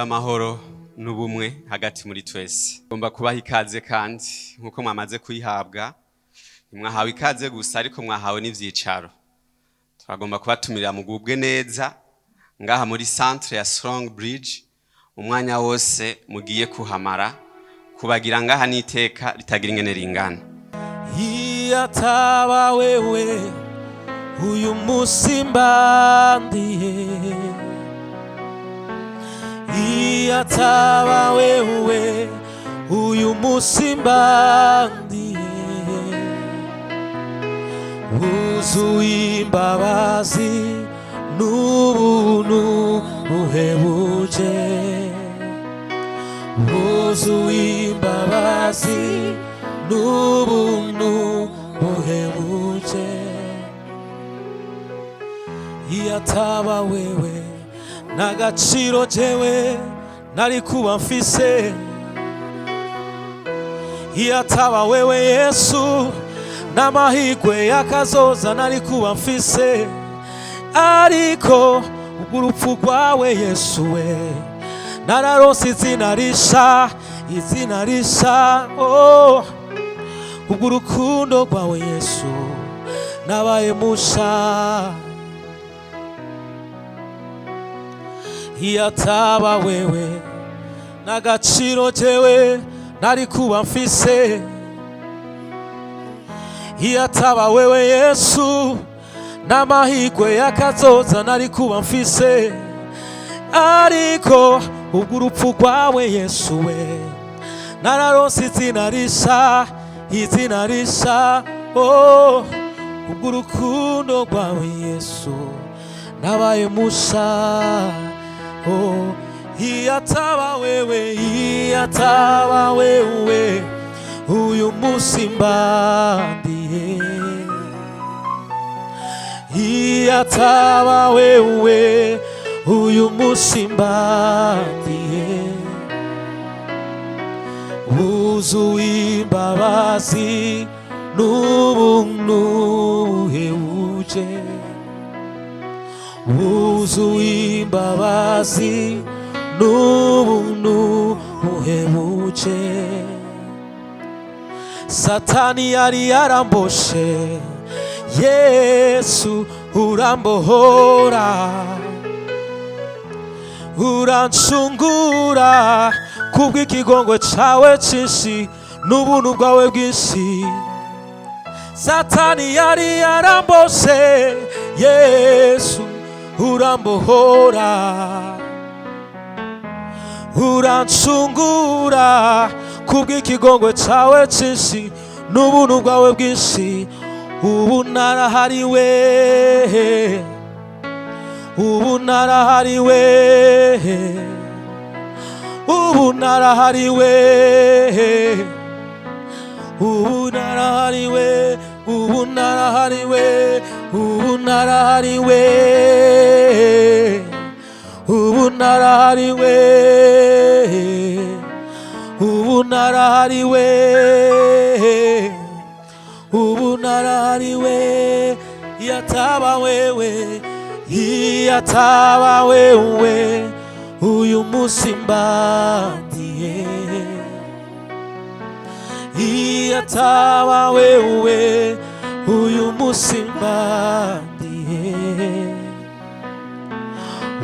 Amahoro n'ubumwe hagati muri twese. Ngomba kubaha ikaze kandi nkuko mwamaze kuyihabwa, mwahawe ikaze gusa ariko mwahawe n'ivyicaro. Turagomba kubatumira mugubwe neza ngaha muri centre ya Strong Bridge, umwanya wose mugiye kuhamara kubagira ngaha n'iteka ritagira ingene ringana. Iyataba wewe uyu musi mbandiye, iyataba wewe uyu musi mbandiye, wuzuye imbabazi n'ubuntu buhebuje, wuzuye imbabazi n'ubuntu buhebuje. Iyataba wewe n'agaciro jewe nari kuba mfise, iyataba wewe Yesu n'amahirwe y'akazoza nari kuba mfise, ariko urupfu rwawe Yesu we nararonse izina risha, oh urukundo rwawe Yesu nabaye musha. Iyataba wewe n'agaciro jewe nari kuba mfise, iyataba wewe Yesu n'amahirwe y'akazoza nari kuba mfise, ariko urupfu rwawe Yesu we nararonse izina risha, oh urukundo rwawe Yesu nabaye musha. Oh, iyataba wewe uyu musi mbandiye, iyataba wewe uyu musi mbandiye, wuzuye imbabazi n'ubuntu buhebuje, wuzuye imbabazi n'ubuntu buhebuje. Satani yari yaramboshe, Yesu urambohora, urancungura kubw'ikigongwe cawe cinshi n'ubuntu bwawe bwinshi. Satani yari yaramboshe, Yesu urambohora, urancungura kubw'ikigongwe cawe cinshi n'ubuntu bwawe bwinshi. Ubu narahariwe, ubu narahariwe, ubu narahariwe, ubu narahariwe, ubu narahariwe, ubu narahariwe, ubu narahariwe, ubu narahariwe, ubu narahariwe. Iyataba wewe, iyataba wewe uyu musi mbandiye, iyataba wewe uyu musi mbandiye,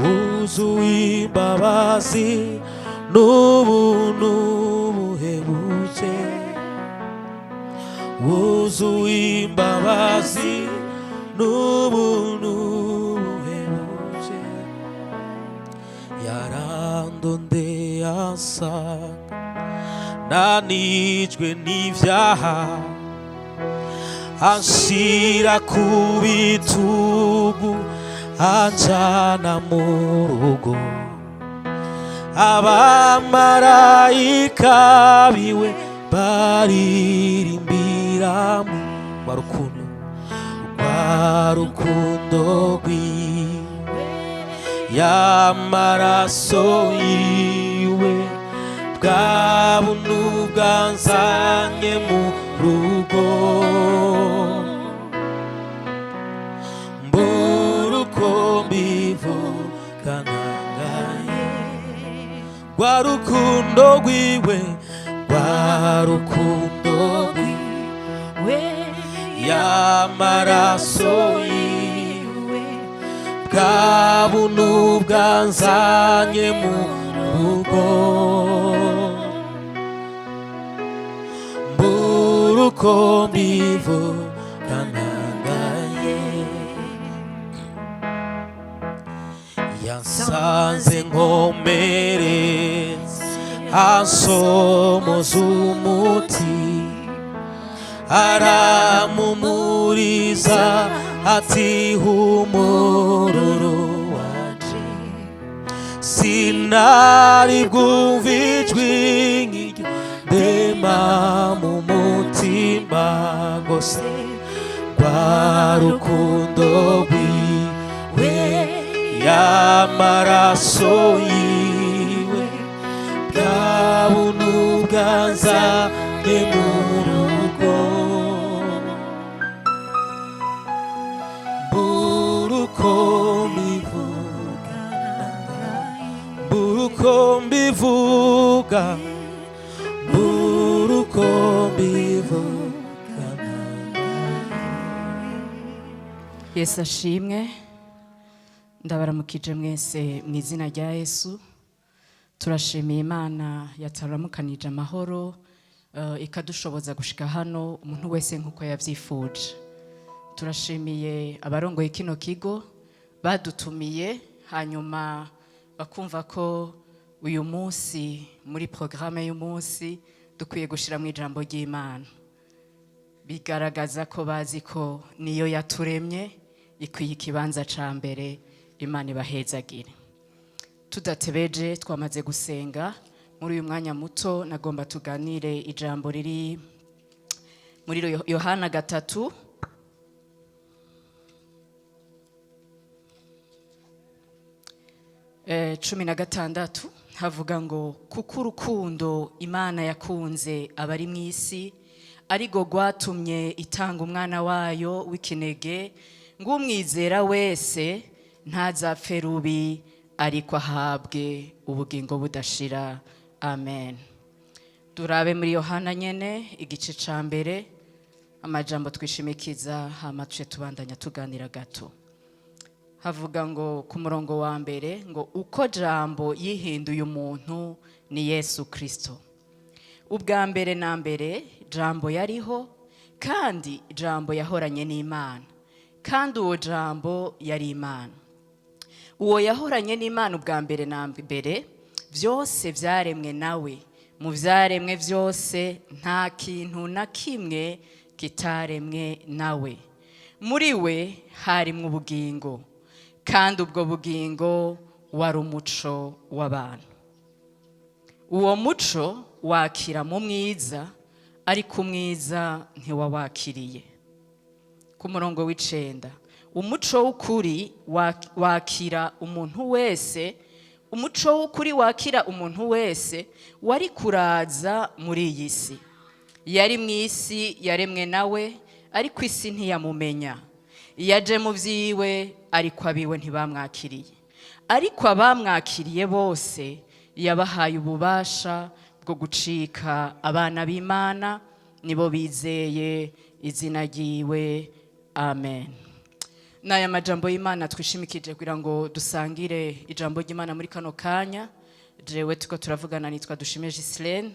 wuzuye imbabazi n'ubuntu buhebuje, wuzuye imbabazi n'ubuntu buhebuje, yarandondeye asanga nanijwe n'ivyaha, anshira ku bitugu anjana mu rugo, abamarayika biwe baririmbira rwa rukundo rwiwe, y'amaraso yiwe, bwa buntu bwanzanye mu rugo, mbura uko mbivuga ntangaye, rwa rukundo rwiwe, rwa rukundo rwiwe, y'amaraso yiwe, bwa buntu bwanzanye mu rugo, mbura uko mbivuga ntangaye, yansanze nkomeretse, ansomoza umuti, aramumuriza ati humururu wanje, sinari bwumva ijwi nk'iryo ndema mu mutima gose, rwa rukundo rwiwe, y'amaraso yiwe, bwa buntu bwanzanye mu rugo, mbura uko mbivuga, mbura uko mbivuga, mbura uko mbivuga. Yesu ashimwe. Ndabaramukije mwese mu izina rya Yesu. Turashimiye Imana yataramukanije amahoro, ikadushoboza gushika hano umuntu wese nkuko yavyifuje. Turashimiye abarongoye kino kigo badutumiye, hanyuma bakumva ko uyu munsi muri programme y'umunsi dukwiye gushira mu ijambo ry'Imana. Bigaragaza ko bazi ko niyo yaturemye, ikwiye ikibanza ca mbere. Imana ibahezagire. Tudatebeje twamaze gusenga, muri uyu mwanya muto nagomba tuganire ijambo riri muri Yohana 3 16 havuga ngo, kuko urukundo Imana yakunze abari mu isi arigo rwatumye itanga umwana wayo w'ikinege, ng'umwizera wese ntazapfe rubi, ariko ahabwe ubugingo budashira. Amen. Turabe muri Yohana nyene igice ca mbere, amajambo twishimikiza, hama tuce tubandanya tuganira gato. Havuga ngo ku murongo wa mbere ngo, uko jambo yihinduye umuntu ni Yesu Kristo. Ubwa mbere na mbere jambo yariho, kandi jambo yahoranye n'Imana, kandi uwo jambo yari Imana. Uwo yahoranye n'Imana ubwa mbere na mbere, vyose vyaremwe nawe, mu vyaremwe vyose nta kintu na kimwe kitaremwe nawe. Muri we harimwo ubugingo, kandi ubwo bugingo wari umuco w'abantu. Uwo muco wakira mu mwiza, ariko umwiza ntiwawakiriye. Ku murongo w'icenda, umuco w'ukuri wakira umuntu wese, umuco w'ukuri wakira umuntu wese wari kuraza muri iyi si. Yari mu isi, yaremwe nawe, ariko isi ntiyamumenya. Yaje mu vyiwe, ariko abiwe ntibamwakiriye. Ariko abamwakiriye bose yabahaye ububasha bwo gucika abana b'Imana, nibo bizeye izina ryiwe. Amen. Naya majambo y'Imana twishimikije kugira ngo dusangire ijambo ry'Imana muri kano kanya. Jewe tuko turavugana, nitwa Dushime Gislaine,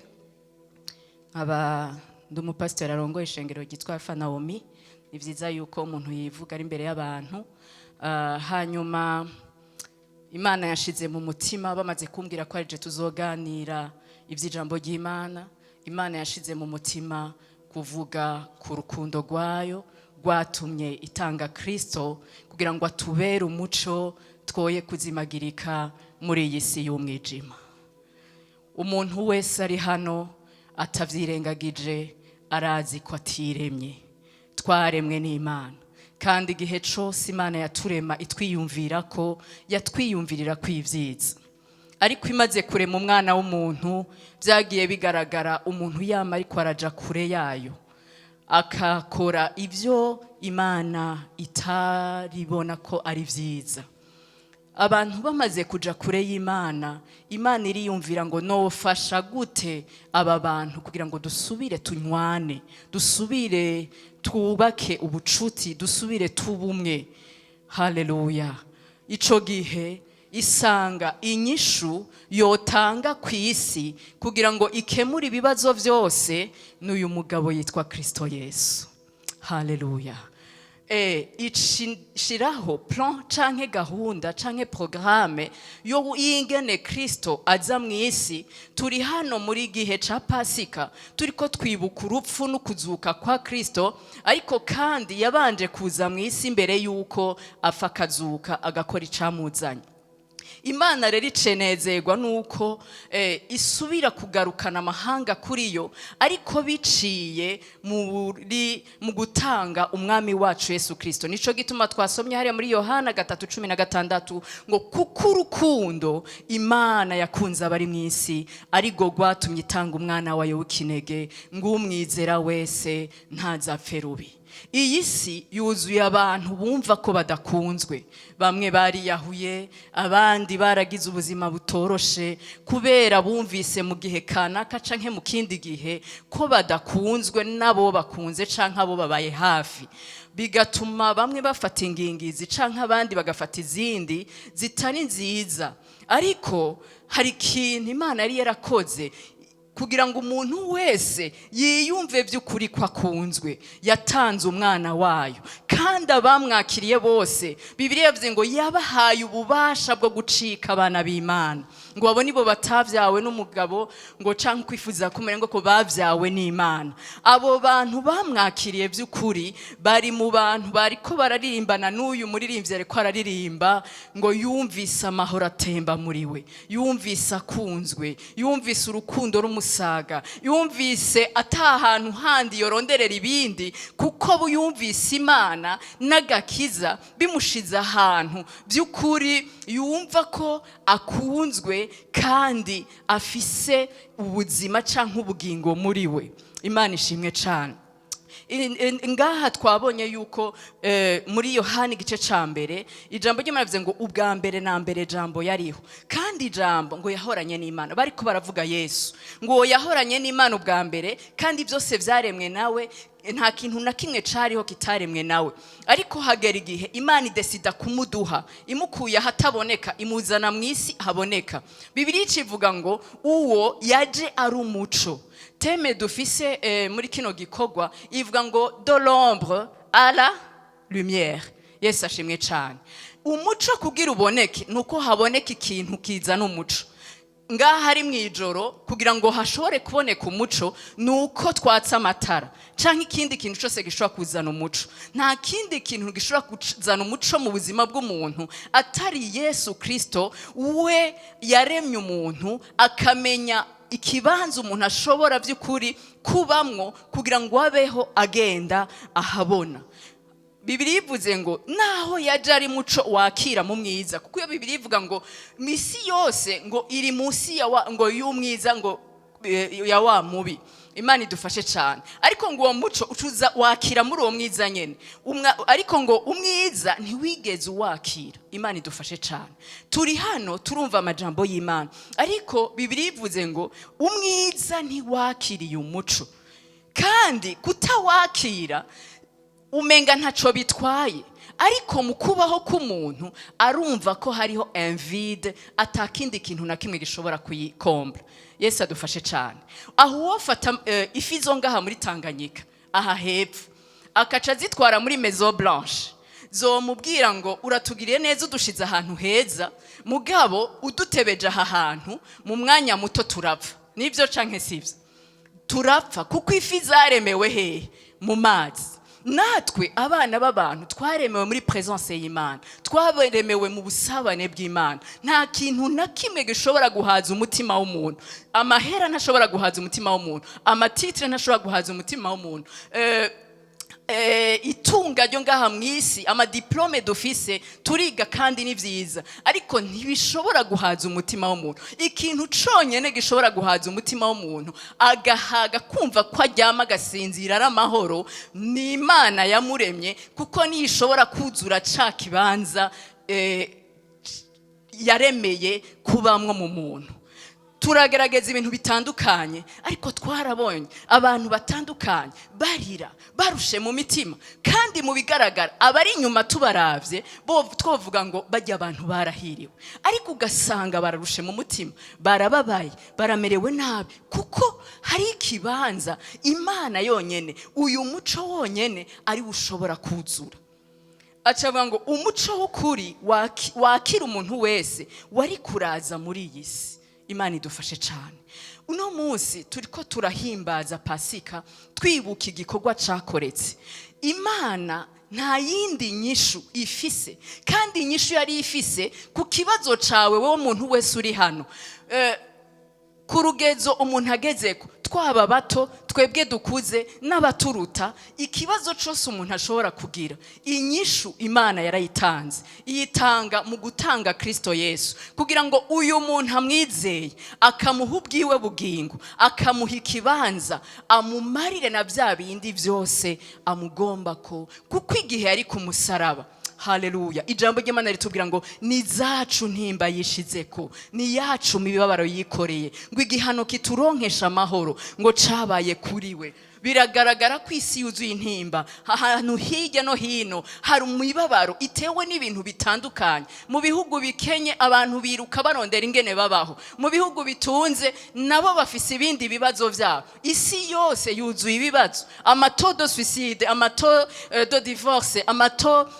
nkaba ndi umupasiteri arongoye ishengero ryitwa Alpha Naomi. Ni vyiza yuko umuntu yivuga ari imbere y'abantu. Hanyuma Imana yashize mu mutima bamaze kumbwira ko arije tuzoganira ivy'ijambo ry'Imana. Imana yashize mu mutima kuvuga ku rukundo rwayo rwatumye itanga Kristo kugira ngo atubere umuco twoye kuzimagirika muri iyi si y'umwijima. Umuntu wese ari hano atavyirengagije arazi ko atiremye. Twaremwe n'Imana. Kandi igihe cyose Imana yaturema itwiyumvira ko yatwiyumvirira kwivyiza. Ariko imaze kurema umwana w'umuntu byagiye bigaragara umuntu yama ariko araja kure yayo. Akakora ivyo Imana itaribona ko ari vyiza. Abantu bamaze kuja kure y'Imana, Imana iriyumvira ngo nofasha gute aba bantu kugira ngo dusubire tunywane, dusubire twubake ubucuti, dusubire tubumwe. Haleluya. Ico gihe isanga inyishu yotanga kwisi kugira ngo ikemure ibibazo vyose n'uyu mugabo yitwa Kristo Yesu. Haleluya. Ishiraho plan canke gahunda canke programme yo ingene Kristo aza mwisi. Turi hano muri gihe ca Pasika turiko twibuka urupfu n'ukuzuka kwa Kristo, ariko kandi yabanje kuza mwisi mbere yuko apfa akazuka agakora icamuzanye. Imana rero icenezerwa nuko isubira kugarukana amahanga kuri yo, ariko biciye mu gutanga umwami wacu Yesu Kristo. Nico gituma twasomye hariya muri Yohana 3:16 ngo kuko urukundo Imana yakunze abari mwisi arigo rwatumye itanga umwana wayo w'ikinege ngo umwizera wese ntazapfe rubi. Iyi si yuzuye abantu bumva ko badakunzwe. Bamwe bariyahuye, abandi baragize ubuzima butoroshe kubera bumvise mu gihe kanaka canke mu kindi gihe ko badakunzwe nabo bakunze canke abo babaye hafi. Bigatuma bamwe bafata ingingizi canke abandi bagafata izindi zitari nziza. Ariko hari ikintu Imana yari yarakoze kugira ngo umuntu wese yiyumve by'ukuri ko akunzwe. Yatanze umwana wayo, kandi abamwakiriye bose Bibiliya yavuze ngo yabahaye ububasha bwo gucika abana b'Imana, ngo abo nibo batavyawe n'umugabo ngo canke kwifuza kumenya ngo ko bavyawe n'Imana. Abo bantu bamwakiriye by'ukuri bari mu bantu bariko bararirimbana n'uyu muririmbyi ariko araririmba ngo yumvise amahoro atemba muri we, yumvise akunzwe, yumvise urukundo saga, yumvise atahantu handi yoronderera ibindi kuko yumvise Imana n'agakiza bimushiza ahantu by'ukuri yumva ko akunzwe kandi afise ubuzima canke ubugingo muri we. Imana ishimwe cyane. Ngaha twabonye yuko muri Yohana igice ca mbere ijambo ry'Imana bivuze ngo ubwa mbere na mbere jambo yariho, kandi ijambo ngo yahoranye n'Imana. Bariko baravuga Yesu ngo yahoranye n'Imana ubwa mbere, kandi byose vyaremwe nawe, nta kintu na kimwe cariho kitaremwe nawe. Ariko hagera igihe Imana idesida kumuduha, imukuye hataboneka imuzana mwisi haboneka. Bibiliya ivuga ngo uwo yaje ari umuco. Teme dufise muri kino gikogwa ivuga ngo de l'ombre à la lumière. Yesu ashimwe cyane. Umuco kugira uboneke nuko haboneka ikintu kizana umuco. Ngaha hari mwijoro kugira ngo hashobore kuboneka umuco nuko twatsa amatara canke ikindi kintu cyose gishobora kuzana umuco. Nta kindi kintu gishobora kuzana umuco mu buzima bw'umuntu atari Yesu Kristo. We yaremye umuntu akamenya ikibanza umuntu ashobora by'ukuri kubamwo kugira ngo abeho agenda ahabona. Bibiliya ivuze ngo naho yaje ari muco wakira mu mwiza, kuko iyo Bibiliya ivuga ngo misi yose ngo iri munsi ya ngo y'umwiza ngo ya wa mubi. Imana idufashe cyane. Ariko ngo uwo muco ucuza wakira muri uwo mwiza nyene. Ariko ngo umwiza ntiwigeze wakira. Imana idufashe cyane. Turi hano turumva amajambo y'Imana, ariko Bibiliya ivuze ngo umwiza ntiwakiriye umuco, kandi kutawakira umenga ntaco bitwaye. ariko mu kubaho k'umuntu arumva ko hariho un vide atakindi kintu na kimwe gishobora kuyikombra. Yesu adufashe cyane. Aho wofata ifi zo ngaha muri Tanganyika aha hepfo akaca zitwara muri Maison Blanche, zomubwira ngo uratugiriye neza udushize ahantu heza, mugabo udutebeje aha hantu mu mwanya muto turapfa. Nivyo canke sivyo? Turapfa kuko ifi zaremewe hehe? Mu mazi. Natwe abana b'abantu twaremewe muri presence y'Imana, twaremewe mu busabane bw'Imana. Nta kintu na kimwe gishobora guhaza umutima w'umuntu. Amahera ntashobora guhaza umutima w'umuntu, amatitre ntashobora guhaza umutima w'umuntu, itunga ryo ngaha mwisi, amadiplome dufise turiga kandi ni vyiza, ariko ntibishobora guhaza umutima w'umuntu. Ikintu conyene gishobora guhaza umutima w'umuntu agahaga kumva ko aryama agasinzira ari amahoro ni Imana yamuremye, kuko niyo ishobora kuzura ca kibanza yaremeye kubamwo mu muntu. Turagerageza ibintu bitandukanye, ariko twarabonye abantu batandukanye barira barushe mu mitima, kandi mu bigaragara abari inyuma tubaravye bo twovuga ngo bajya abantu barahiriwe, ariko ugasanga bararushe mu mutima, barababaye, baramerewe nabi, kuko hari ikibanza Imana yonyene, uyu muco wonyene ari ushobora kuzura. Acavuga ngo umuco w'ukuri wakira umuntu wese wari kuraza muri iyi si. Imana idufashe cyane. Uno munsi turiko turahimbaza Pasika, twibuka igikorwa cakoretse. Imana nta yindi nyishu ifise, kandi inyishu yari ifise ku kibazo cawe wowe muntu wese uri hano. Ku rugezo umuntu agezeko, twaba bato, twebwe dukuze n'abaturuta, ikibazo cyose umuntu ashobora kugira, inyishu Imana yarayitanze. Iyitanga mu gutanga Kristo Yesu, kugira ngo uyu muntu amwizeye, akamuha ubwiwe bugingo, akamuha ikibanza, amumarire na bya bindi byose amugomba ko, kuko igihe yari ku musaraba. Haleluya. Ijambo ry'Imana ritubwira ngo ni zacu ntimba yishizeko, ni yacu mibabaro yikoreye, ngo igihano kituronkesha amahoro ngo cabaye kuriwe. Biragaragara ko isi yuzuye intimba, ahantu hirya no hino hari umubabaro itewe n'ibintu bitandukanye. Mu bihugu bikenye abantu biruka barondera ingene babaho, mu bihugu bitunze nabo bafise ibindi bibazo vyabo. Isi yose yuzuye ibibazo, amato de suicide, amato de divorce, amato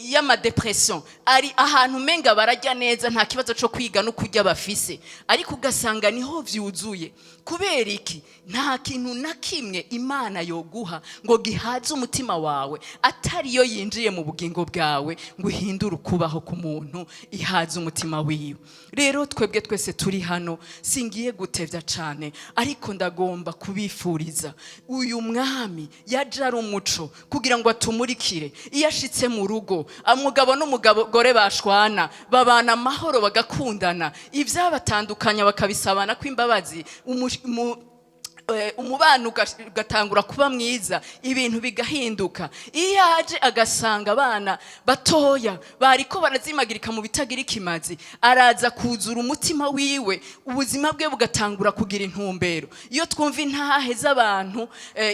y'amadepression. Ari ahantu menga barajya neza, nta kibazo cyo kwiga no kujya bafise, ariko ugasanga niho vyuzuye. Kubera iki? Nta kintu na kimwe Imana yoguha ngo gihaze umutima wawe atari yo yinjiye mu bugingo bwawe ngo uhindure ukubaho ku muntu, ihaze umutima wiwe. Rero twebwe twese turi hano, singiye gutevya cane, ariko ndagomba kubifuriza uyu mwami yaje ari umuco kugira ngo atumurikire. Iyo ashitse mu rugo, umugabo n'umugore bashwana, babana amahoro, bagakundana, ivyabatandukanya bakabisabana kw'imbabazi, umubano ugatangura kuba mwiza, ibintu bigahinduka. Iyo aje agasanga abana batoya bariko barazimagirika mu bitagira ikimazi, araza kuzura umutima wiwe, ubuzima bwe bugatangura kugira intumbero. Iyo twumva intahe z'abantu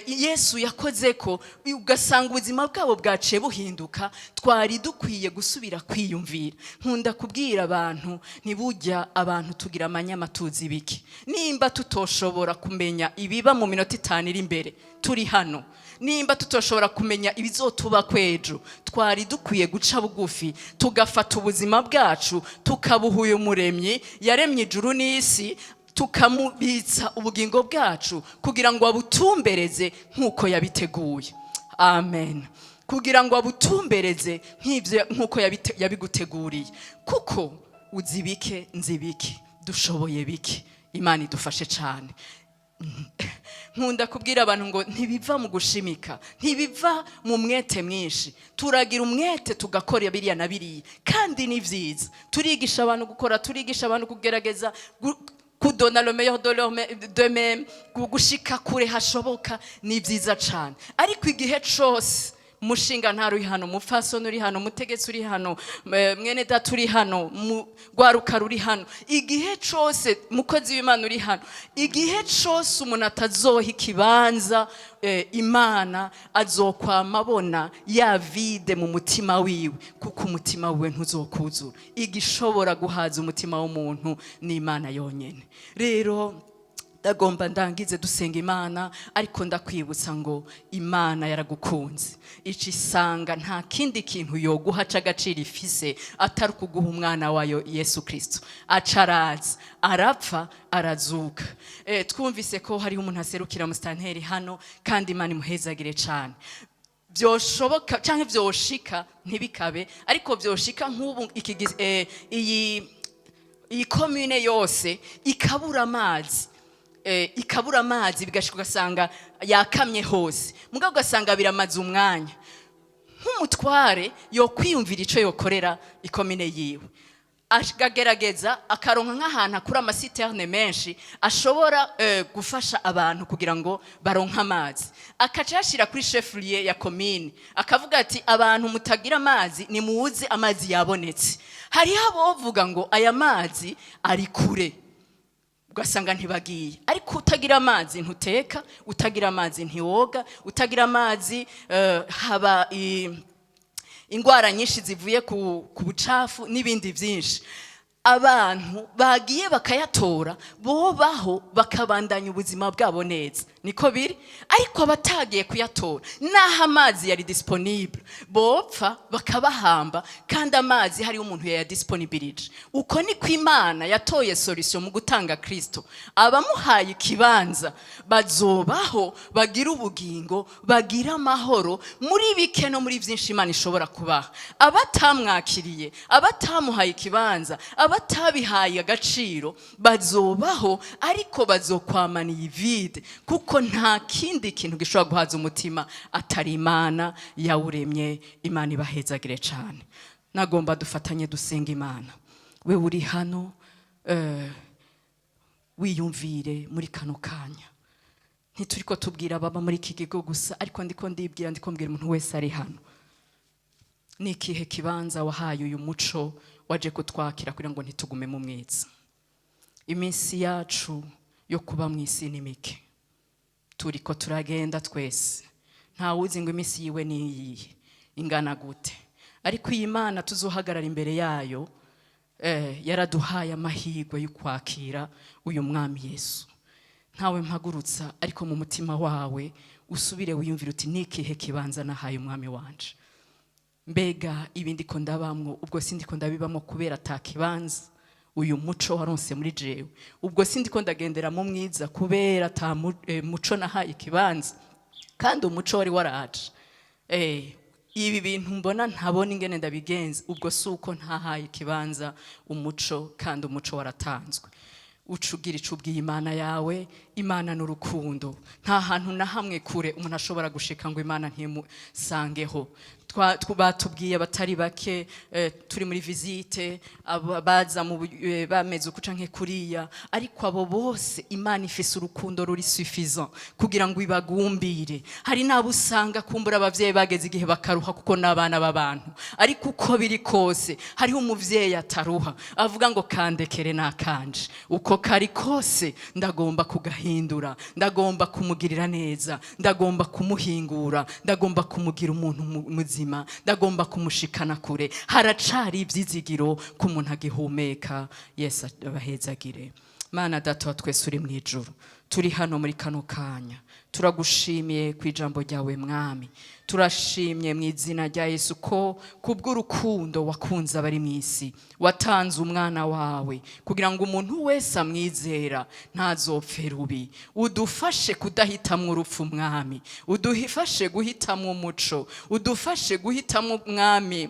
Yesu yakozeko, ugasanga ubuzima bwabo bwaciye buhinduka, twari dukwiye gusubira kwiyumvira. Nkunda kubwira abantu, ntibujya abantu tugira amanyamatuzi biki. Nimba tutoshobora kumenya ibiba mu minota 5 iri imbere turi hano, nimba tutoshobora kumenya ibizotuba kwejo, twari dukwiye guca bugufi tugafata ubuzima bwacu tukabuha uyu muremyi yaremye ijuru n'isi, tukamubitsa ubugingo bwacu kugira ngo abutumbereze nk'uko yabiteguye. Amen. Kugira ngo abutumbereze nk'uko yabiguteguriye, kuko uzibike nzibike, dushoboye bike. Imana idufashe cyane. Nkunda kubwira abantu ngo ntibiva mu gushimika, ntibiva mu mwete mwinshi. Turagira umwete tugakora biriya na biriya, kandi ni vyiza. Turigisha abantu gukora, turigisha abantu kugerageza kudona le meilleur de même, gushika kure hashoboka, ni vyiza cyane. Ariko igihe cyose mushinga ntari hano, mupfasoni uri hano, mutegetsi uri hano, mwene data uri hano, rwaruka ruri hano, igihe cose mukozi w'Imana uri hano, igihe cose umuntu atazoha ikibanza Imana azokwama abona ya vide mu mutima wiwe, kuko umutima wiwe ntuzokuzura. Igishobora guhaza umutima w'umuntu ni Imana yonyene. Rero ndagomba ndangize dusenga Imana, ariko ndakwibutsa ngo Imana yaragukunze, icisanga nta kindi kintu yoguha c'agaciro ifise atari kuguha umwana wayo Yesu Kristo. Acaraza, arapfa, arazuka. Twumvise ko hariho umuntu aserukira musitanteri hano, kandi Imana imuhezagire cane. Vyoshoboka canke vyoshika ntibikabe, ariko vyoshika nk'ubu iyi commune yose ikabura amazi, ikabura amazi bigashika ugasanga yakamye hose, mugabo ugasanga biramaze umwanya. Nk'umutware yo kwiyumvira ico yokorera ikomine yiwe, akagerageza akaronka nk'ahantu akura amasiterne menshi ashobora gufasha abantu kugira ngo baronke amazi, akaca yashira kuri chef-lieu ya commune, akavuga ati abantu mutagira amazi ni muze amazi yabonetse. Hariho abovuga ngo aya mazi ari kure, ugasanga ntibagiye. Ariko utagira amazi ntuteka, utagira amazi ntiwoga, utagira amazi haba ingwara nyinshi zivuye ku bucafu n'ibindi byinshi. Abantu bagiye bakayatora bobaho bakabandanya ubuzima bwabo neza, niko biri. Ariko abatagiye kuyatora naho amazi yari disponible bopfa bakabahamba, kandi amazi hari umuntu ya disponibility. Uko niko Imana yatoye solution mu gutanga Kristo. Abamuhaye ikibanza bazobaho, bagira ubugingo, bagira amahoro muri bike no muri byinshi Imana ishobora kubaha. Abatamwakiriye, abatamuhaye ikibanza, batabihaye agaciro bazobaho, ariko bazokwamana iyi vide, kuko nta kindi kintu gishobora guhaza umutima atari Imana yawuremye. Imana ibahezagire cyane. Nagomba dufatanye dusenga Imana. We uri hano wiyumvire muri kano kanya, ntituriko tubwira baba muri iki kigo gusa, ariko ndiko mbwira umuntu wese ari hano. Ni ikihe kibanza wahaye uyu muco waje kutwakira kugira ngo ntitugume mu mwiza? Iminsi yacu yo kuba mu isi ni mike, turiko turagenda twese, nta wuzi ngo iminsi yiwe ni ingana gute. Ariko iyi Imana tuzohagarara imbere yayo yaraduhaye amahirwe yo kwakira uyu mwami Yesu. Ntawe mpagurutsa, ariko mu mutima wawe usubire wiyumvire uti ni ikihe kibanza nahaye umwami wanje? Mbega ibindi ko ndabamwo, ubwo sindi ko ndabibamo kubera atakibanza uyu muco waronse muri jewe? Ubwo sindi ko ndagendera mu mwiza kubera ata muco nahaye ikibanza, kandi umuco wari waraje? Ibi bintu mbona ntabona ingene ndabigenza, ubwo suko ntahaye ikibanza umuco, kandi umuco waratanzwe. Ucugira icubwiye Imana yawe. Imana n'urukundo, nta hantu na hamwe kure umuntu ashobora gushika ngo Imana ntimusangeho. Batubwiye batari bake turi muri visite, baza mu bameze uko canke kuriya, ariko abo bose Imana ifise urukundo ruri suffisant kugira ngo ibagumbire. Hari nabo usanga kumbura abavyeyi bageze igihe bakaruha kuko n'abana b'abantu, ariko uko biri kose hariho umuvyeyi ataruha, avuga ngo kandekere nakanje, uko kari kose ndagomba kugahindura, ndagomba kumugirira neza, ndagomba kumuhingura, ndagomba kumugira umuntu muzima, ndagomba kumushikana kure. Haracari ivyizigiro ku muntu agihumeka. Yesu abahezagire. Mana Data wa twese uri mu ijuru, turi hano muri kano kanya, turagushimiye ku ijambo ryawe mwami. Turashimye mu izina rya Yesu ko kubw'urukundo wakunze abari mu isi watanze umwana wawe kugira ngo umuntu wese amwizera ntazopfe rubi. Udufashe kudahitamwo urupfu mwami, udufashe guhitamwo umuco, udufashe guhitamwo mwami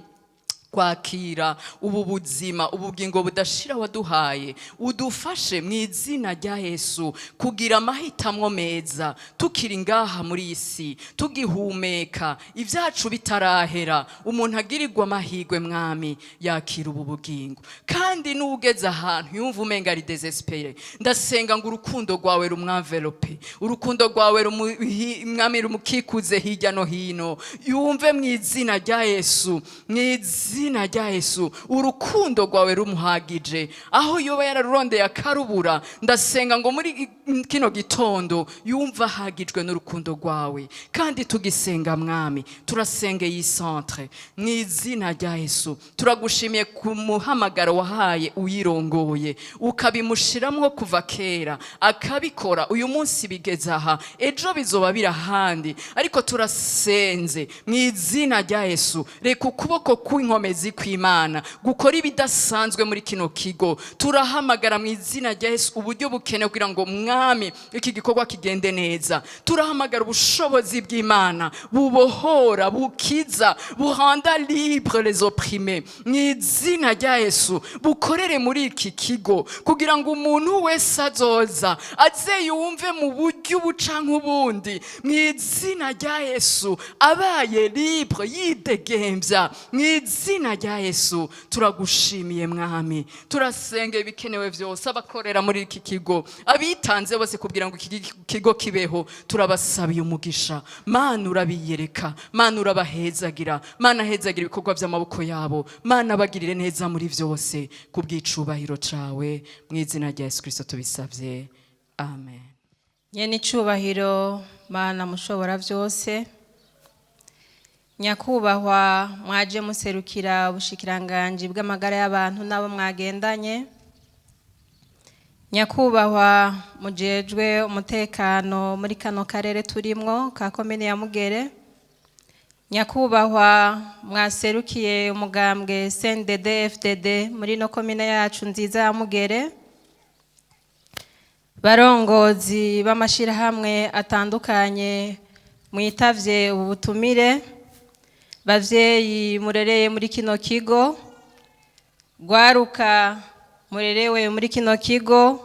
kwakira ubu buzima ubugingo budashira waduhaye udufashe mu izina rya Yesu kugira amahitamwo meza tukiri ngaha muri isi tugihumeka ibyacu bitarahera umuntu agirirwa amahirwe mwami yakira ubu bugingo kandi n'ugeze ahantu yumva umenga ari desespere ndasenga ngo urukundo rwawe rumwanvelope urukundo rwawe mwami rumukikuze hirya no hino yumve mu izina rya Yesu mu izina rya Yesu urukundo rwawe rumuhagije aho yoba yararurondeye akarubura ndasenga ngo muri kino gitondo yumva ahagijwe n'urukundo rwawe kandi tugisenga mwami turasenge iyi centre mu izina rya Yesu turagushimiye ku muhamagaro wahaye uyirongoye ukabimushiramwo kuva kera akabikora uyu munsi bigeze aha ejo bizoba birahandi ariko turasenze mu izina rya Yesu reka ukuboko kw'inkomezi kw'Imana gukora ibidasanzwe muri kino kigo turahamagara mu izina rya Yesu uburyo bukenewe kugira ngo mwami iki gikorwa kigende neza turahamagara ubushobozi bw'Imana bubohora bukiza buhanda libre les opprimés mu izina rya Yesu bukorere muri iki kigo kugira ngo umuntu wese azoza aze yumve mu buryo buca nk'ubundi mu izina rya Yesu abaye libre yidegembya mu izina rya Yesu turagushimiye mwami turasenge ibikenewe byose abakorera muri iki kigo abitanze bose kugira ngo iki kigo kibeho turabasabiye umugisha Mana urabiyereka Mana urabahezagira Mana hezagira ibikorwa by'amaboko yabo Mana bagirire neza muri byose kubw'icubahiro cawe mu izina rya Yesu Kristo tubisabye amen. Nyene icubahiro Mana mushobora byose nyakubahwa mwaje muserukira ubushikiranganje bw'amagara y'abantu nabo mwagendanye nyakubahwa mujejwe umutekano muri kano karere turimwo ka komine ya Mugere nyakubahwa mwaserukiye umugambwe CNDD FDD muri no komine yacu nziza ya Mugere barongozi b'amashirahamwe atandukanye mwitavye ubu butumire bavyeyi murereye muri kino kigo gwaruka murerewe muri kino kigo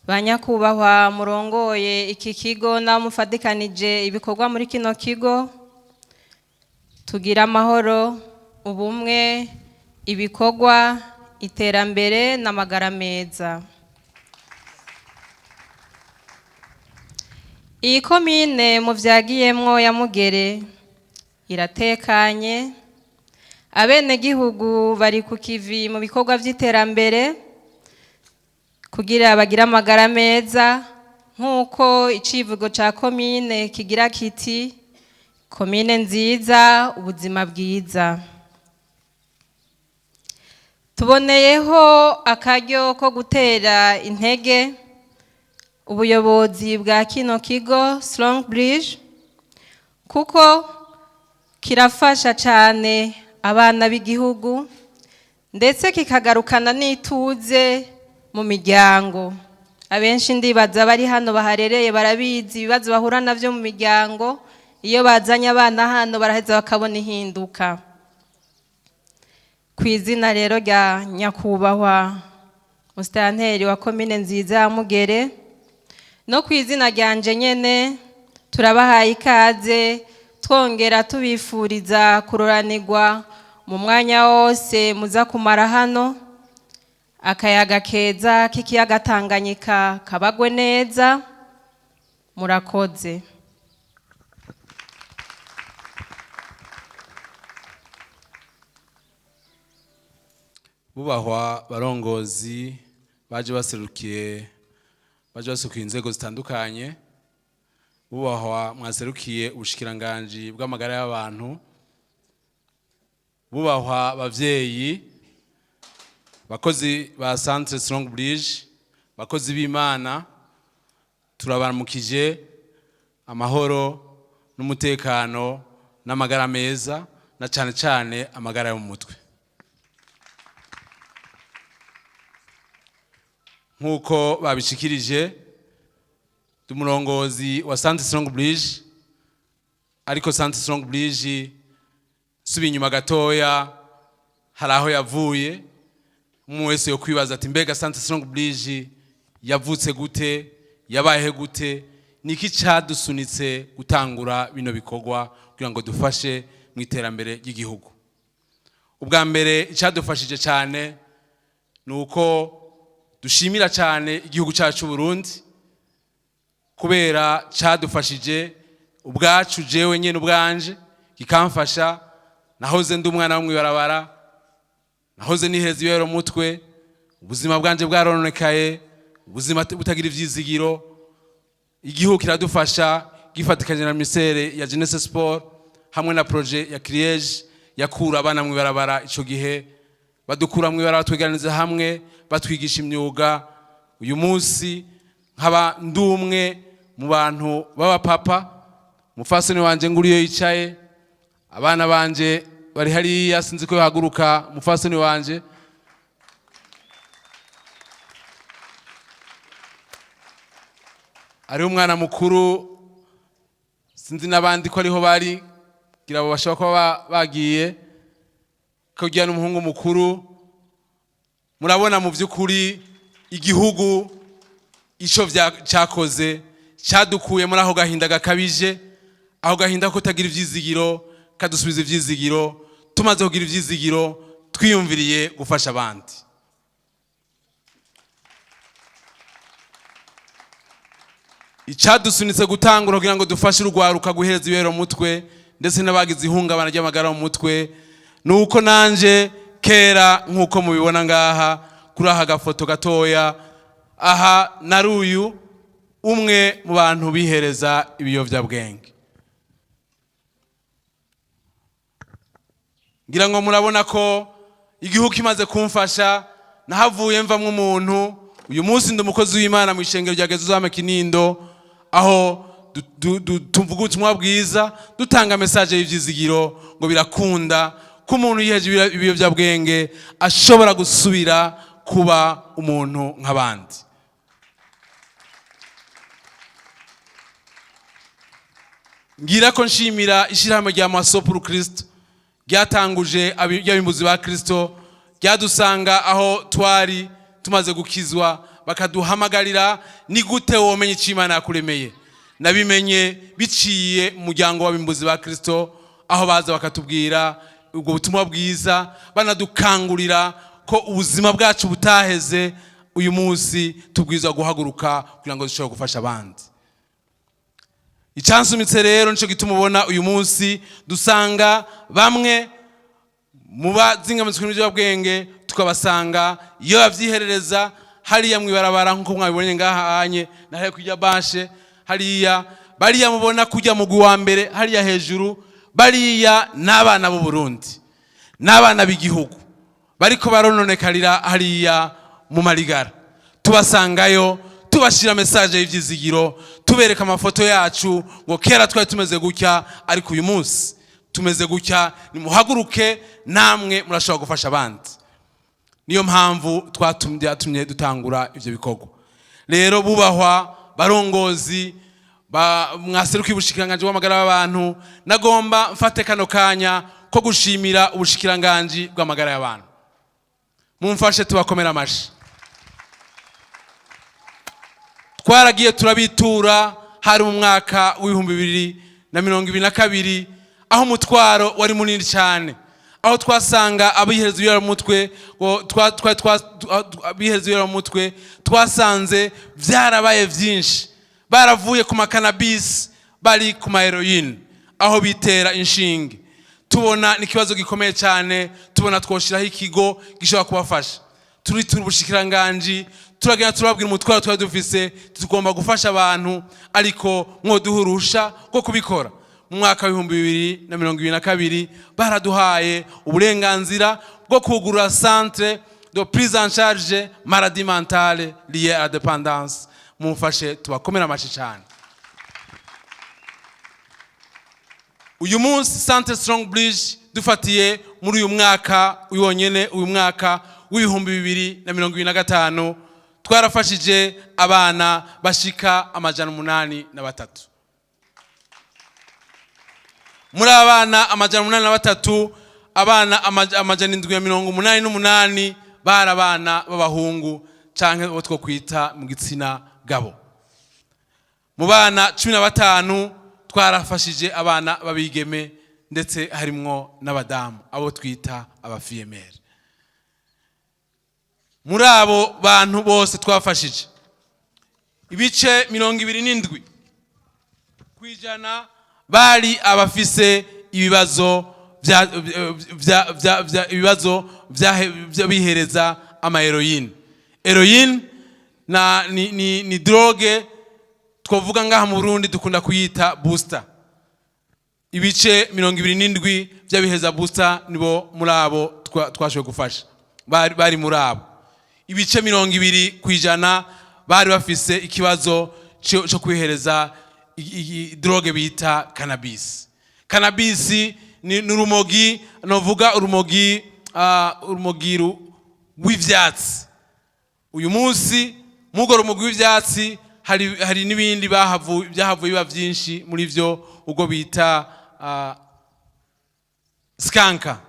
banyakubahwa murongoye iki kigo na mufadikanije ibikorwa muri kino kigo tugira amahoro ubumwe ibikorwa iterambere n'amagara meza. Iyi komine muvyagiyemwo ya Mugere iratekanye abene gihugu bari ku kivi mu bikorwa vy'iterambere kugira bagira amagara meza nkuko icivugo ca komine kigira kiti komine nziza ubuzima bwiza. Tuboneyeho akaryo ko gutera intege ubuyobozi bwa kino kigo Strong Bridge kuko kirafasha cyane abana b'igihugu ndetse kikagarukana n'ituze mu miryango. Abenshi ndibaza bari hano baharereye barabizi ibibazo bahura navyo mu miryango iyo bazanye abana hano baraheza bakabona ihinduka. Kwizina rero rya nyakubahwa Mustanteri wa komine nziza ya Mugere no kwizina ryanje nyene turabahaye ikaze twongera tubifuriza kuroranirwa mu mwanya wose muza kumara hano akayaga keza k'ikiyaga Tanganyika kabagwe neza murakoze. Bubahwa barongozi baje baserukiye inzego zitandukanye bubahwa mwaserukiye ubushikiranganje bw'amagara y'abantu bubahwa bavyeyi bakozi ba Centre Strong Bridge bakozi b'Imana turabaramukije amahoro n'umutekano n'amagara meza na cyane cyane amagara yo mu mutwe. Nkuko babishikirije umurongozi wa Centre Strong Bridge ariko Centre Strong Bridge subi inyuma gatoya hari aho yavuye. Umwe wese yo kwibaza ati mbega Centre Strong Bridge yavutse gute, yabayehe gute, niki cadusunitse gutangura bino bikorwa kugira ngo dufashe mu iterambere ry'igihugu. Ubwa mbere icadufashije cyane nuko dushimira cyane igihugu cyacu Burundi kubera cadufashije ubwacu jewe nyene ubwanje kikamfasha. Nahoze ndi umwana wo mwibarabara, nahoze niheza ibero mutwe, ubuzima bwanje bwarononekaye, ubuzima butagira ivyizigiro. Igihugu kiradufasha gifatikanye na ministere ya Jeunesse Sport hamwe na projet ya Criege yakura abana mwibarabara. Ico gihe badukura mwibarabara tweganiriza hamwe batwigisha imyuga. Uyu munsi nkaba ndumwe mu bantu baba papa, mufasoni wanje nguriyo yicaye, abana banje bari hariya sinzi ko yahaguruka, mufasoni wanje ari umwana mukuru, sinzi nabandi ko ariho bari gira abo bashaka kuba bagiye, kugira n'umuhungu mukuru. Murabona mu by'ukuri igihugu ico cyakoze cyadukuye muri aho gahinda gakabije, aho gahinda ko tagira ivyizigiro kadusubiza ivyizigiro. Tumaze kugira ivyizigiro twiyumviriye gufasha abandi. Icadusunitse gutangura kugira ngo dufashe urugwaruka guhereza ibero mutwe ndetse n'abagize ihungabana ry'amagara mu mutwe nuko nanje kera nkuko mubibona ngaha kuri aha gafoto gatoya aha naruyu umwe mu bantu bihereza ibiyovyabwenge. Ngira ngo murabona ko igihugu kimaze kumfasha nahavuye mvamwe umuntu. Uyu munsi ndi umukozi w'Imana mu ishengero rya Gezuzame Kinindo, aho tuvuga ubutumwa bwiza dutanga message y'ivyizigiro ngo birakunda ko umuntu yiheje ibiyovyabwenge ashobora gusubira kuba umuntu nk'abandi. Ngira ko nshimira ishirahamwe rya Maso pour Christ ryatanguje abimbuzi ba Kristo, ryadusanga aho twari tumaze gukizwa bakaduhamagarira ni gute womenye icyo Imana yakuremeye. Nabimenye biciye mu muryango w'abimbuzi ba Kristo, aho baza bakatubwira ubwo butumwa bwiza banadukangurira ko ubuzima bwacu butaheze. Uyu munsi tubwiza guhaguruka kugira ngo dushobore gufasha abandi. Icyansumitse rero nico gituma ubona uyu munsi dusanga bamwe mu bazingamitswe n'ibyabwenge tukabasanga iyo bavyiherereza hariya mwibarabara nkuko mwabibonye ngaha anye nahe kujya bashe hariya bariya mubona kujya mu gwa mbere hariya hejuru bariya n'abana b'u Burundi n'abana b'igihugu bariko barononekarira hariya mu marigara. Tubasangayo tubashira message y'ivyizigiro, tubereka amafoto yacu ngo kera twari tumeze gutya ariko uyu munsi tumeze gutya, nimuhaguruke namwe murashobora gufasha abandi. Niyo mpamvu twatumye dutangura ivyo bikorwa. Rero bubahwa barongozi mwaseruka ubushikiranganje bw'amagara y'abantu, nagomba mfate kano kanya ko gushimira ubushikiranganje bw'amagara y'abantu. Mumfashe tubakomera amashi. Twaragiye turabitura hari mu mwaka w'2022 aho umutwaro wari munini cyane, aho twasanga abihereza ibiro mutwe abihereza ibiro mutwe twasanze byarabaye byinshi, baravuye ku makanabis bari ku heroine aho bitera inshinge. Tubona nikibazo gikomeye cyane, tubona twoshiraho ikigo gishobora kubafasha. Turitura ubushikiranganje turagenda turabwira umutwaro twari dufise tugomba gufasha abantu, ariko mwoduhurusha ko kubikora. Mu mwaka wa 2022 baraduhaye uburenganzira bwo kugura centre de prise en charge maladie mentale liée à la dépendance. Mumfashe tubakomera amashi cyane. Uyu munsi Centre Strong Bridge dufatiye muri uyu mwaka uyonyene, uyu mwaka w'2025 twarafashije abana bashika 883. Muri abana 883 abana amajana 788 bari abana b'abahungu canke bo two kwita mu gitsina gabo. Mu bana 15 twarafashije abana babigeme ndetse harimwo n'abadamu abo twita abafiyemere. Muri abo bantu bose twafashije ibice 27 kwijana bari abafise ibibazo vya bihereza ama heroine. Heroine ni droge twovuga ngaha mu Burundi dukunda kuyita booster. Ibice 27 by'abiheza booster nibo muri abo twashoboye gufasha bari muri abo. Ibice 20 kwijana bari bafise ikibazo cyo kwihereza droge bita cannabis. Cannabis ni urumogi, novuga urumogi w'ivyatsi. Uyu munsi mugo rumogi w'ivyatsi hari nibindi byahavuye biba byinshi muri vyo ugo bita skanka.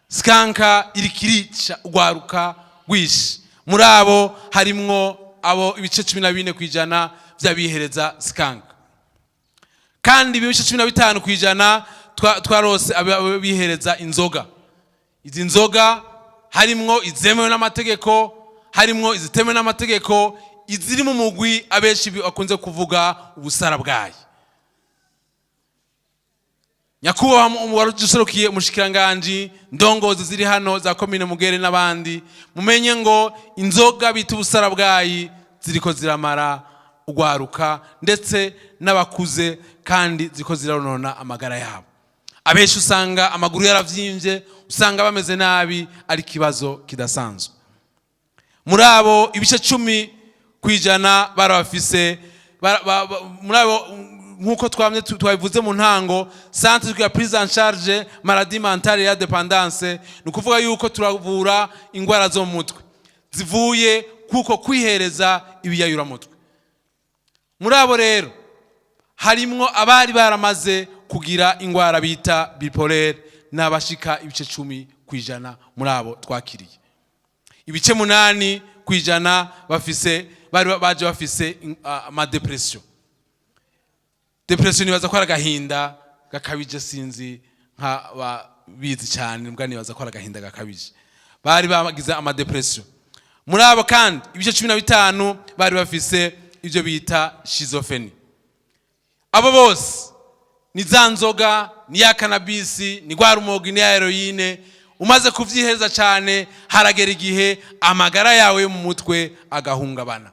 Skanka irikirica ugwaruka gwishi. Muri abo harimwo abo ibice 14 kwijana by'abihereza skanka. Kandi ibice 15 kwijana twarose abihereza inzoga. Izi nzoga harimwo izemewe n'amategeko, harimwo izitemewe n'amategeko, iziri mu mugwi abeshi bakunze kuvuga ubusara bwayo. Nyakuba warujuserukiye umushikiranganje ndongozi ziri hano za komine Mugere n'abandi mumenye ngo inzoga bita ubusara bwayi ziriko ziramara ugwaruka ndetse n'abakuze kandi ziko zironona amagara yabo. Abeshi usanga amaguru yaravyimbye, usanga bameze nabi, ari kibazo kidasanzwe. Muri abo ibice 10 kwijana barabafise muri abo nkuko twabivuze mu ntango centre de prise en charge maladie mentale ya dépendance, nukuvuga yuko turavura ingwara zo mu mutwe zivuye kuko kwihereza ibiyayura mutwe. Muri abo rero harimwo abari baramaze kugira ingwara bita bipolaire n'abashika ibice 10 kwijana muri abo twakiriye. Ibice 8 kwijana baje bafise ama depression. Depression nibaza ko aragahinda gakabije sinzi nka bizi cyane mbwa nibaza ko aragahinda gakabije. Bari bagize ama depression. Muri abo kandi ibice 15 bari bafise ivyo bita schizophrenie. Abo bose ni zanzoga, ni ya cannabis, ni gwarumogi, ni ya heroine. Umaze kuvyiheza cyane haragera igihe amagara yawe mu mutwe agahungabana.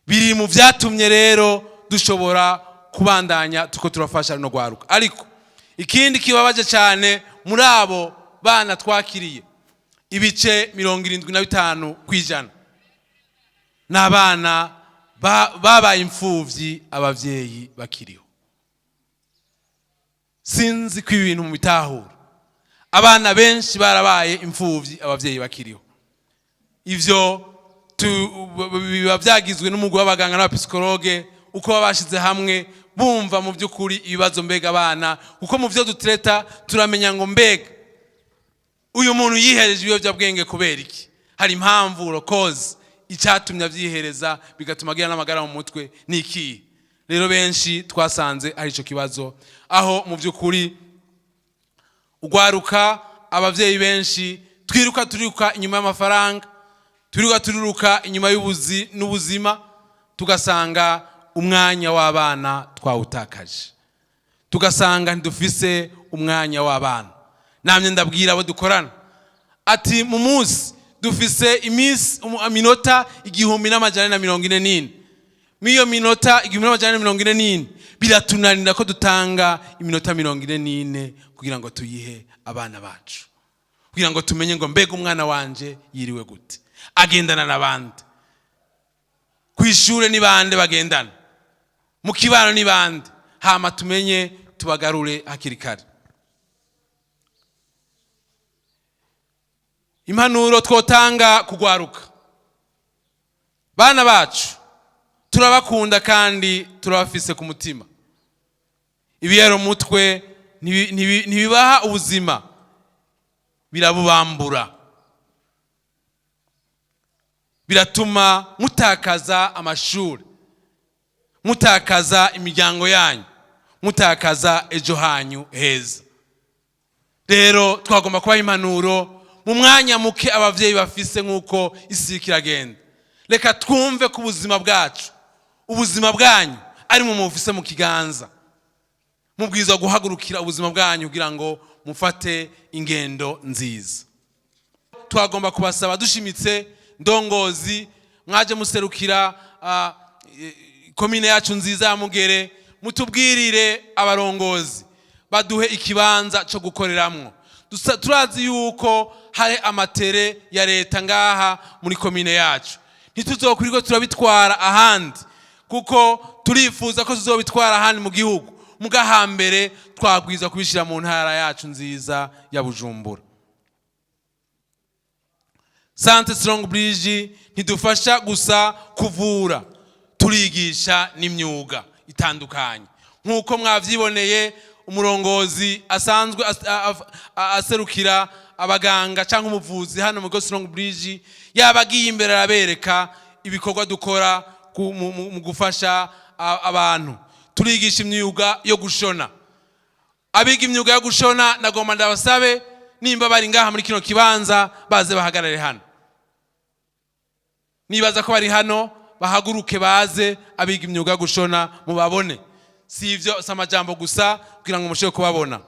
Biri mu vyatumye rero dushobora kubandanya tuko turafasha no gwaruka. Ariko ikindi kibabaje cyane muri abo bana twakiriye ibice 75 kwijana n'abana babaye imfuvyi abavyeyi bakiriho. Sinzi ko ibintu mu bitahura. Abana benshi barabaye imfuvyi abavyeyi bakiriho. Ivyo biba byagizwe n'umugwi w'abaganga n'abapsikologe uko babashize hamwe bumva mu byukuri ibibazo mbega abana uko mu byo dutreta turamenya ngo mbega uyu muntu yihereje ibiyobyabwenge kubera iki, hari impamvu cause icyatumye avyihereza bigatuma agira n'amagara mu mutwe niki. Rero benshi twasanze ari ico kibazo aho mu byukuri ugwaruka abavyeyi benshi turiruka inyuma y'amafaranga, turiruka inyuma n'ubuzima, tugasanga umwanya w'abana twawutakaje, tugasanga ndufise umwanya w'abana. Namye ndabwira abo dukorana ati mu munsi dufise iminota 1044. Miyo minota 1044 biratunanira ko dutanga iminota 44 kugira ngo tuyihe abana bacu, kugira ngo tumenye ngo mbega umwana wanje yiriwe gute, agendana nabandi, kwishure ni bande bagendana, mu kibano ni bande, hama tumenye tubagarure hakiri kare. Impanuro twotanga kugwaruka, bana bacu turabakunda kandi turabafise ku mutima. Ibiyero mutwe ntibibaha ubuzima, birabubambura, biratuma mutakaza amashuri, mutakaza imiryango yanyu, mutakaza ejo hanyu heza. Rero twagomba kubaha impanuro mu mwanya muke abavyeyi bafise nk'uko isi kiragenda. Reka twumve ku buzima bwacu, ubuzima bwanyu ari mu mufise mu kiganza. Mubwirizwa guhagurukira ubuzima bwanyu kugira ngo mufate ingendo nziza. Twagomba kubasaba dushimitse ndongozi, mwaje muserukira komine yacu nziza ya Mugere, mutubwirire abarongozi baduhe ikibanza cyo gukoreramwo. Turazi yuko hari amatere ya leta ngaha muri komine yacu, ntituzokwirwa turabitwara ahandi kuko turifuza ko tuzobitwara ahandi mu gihugu, mugahambere twagwiza kubishira mu ntara yacu nziza ya Bujumbura. Centre Strong Bridge ntidufasha gusa kuvura, turigisha n'imyuga itandukanye. Nkuko mwavyiboneye, umurongozi asanzwe aserukira abaganga cyangwa umuvuzi hano mu Strong Bridge yabagiye imbere arabereka ibikorwa dukora mu gufasha abantu. Turigisha imyuga yo gushona. Abiga imyuga yo gushona nagomba ndabasabe nimba bari ngaha muri kino kibanza baze bahagarare hano. Nibaza ko bari hano bahaguruke baze abiga imyuga yo gushona mubabone. Si ivyo samajambo gusa kugira ngo mushobore kubabona.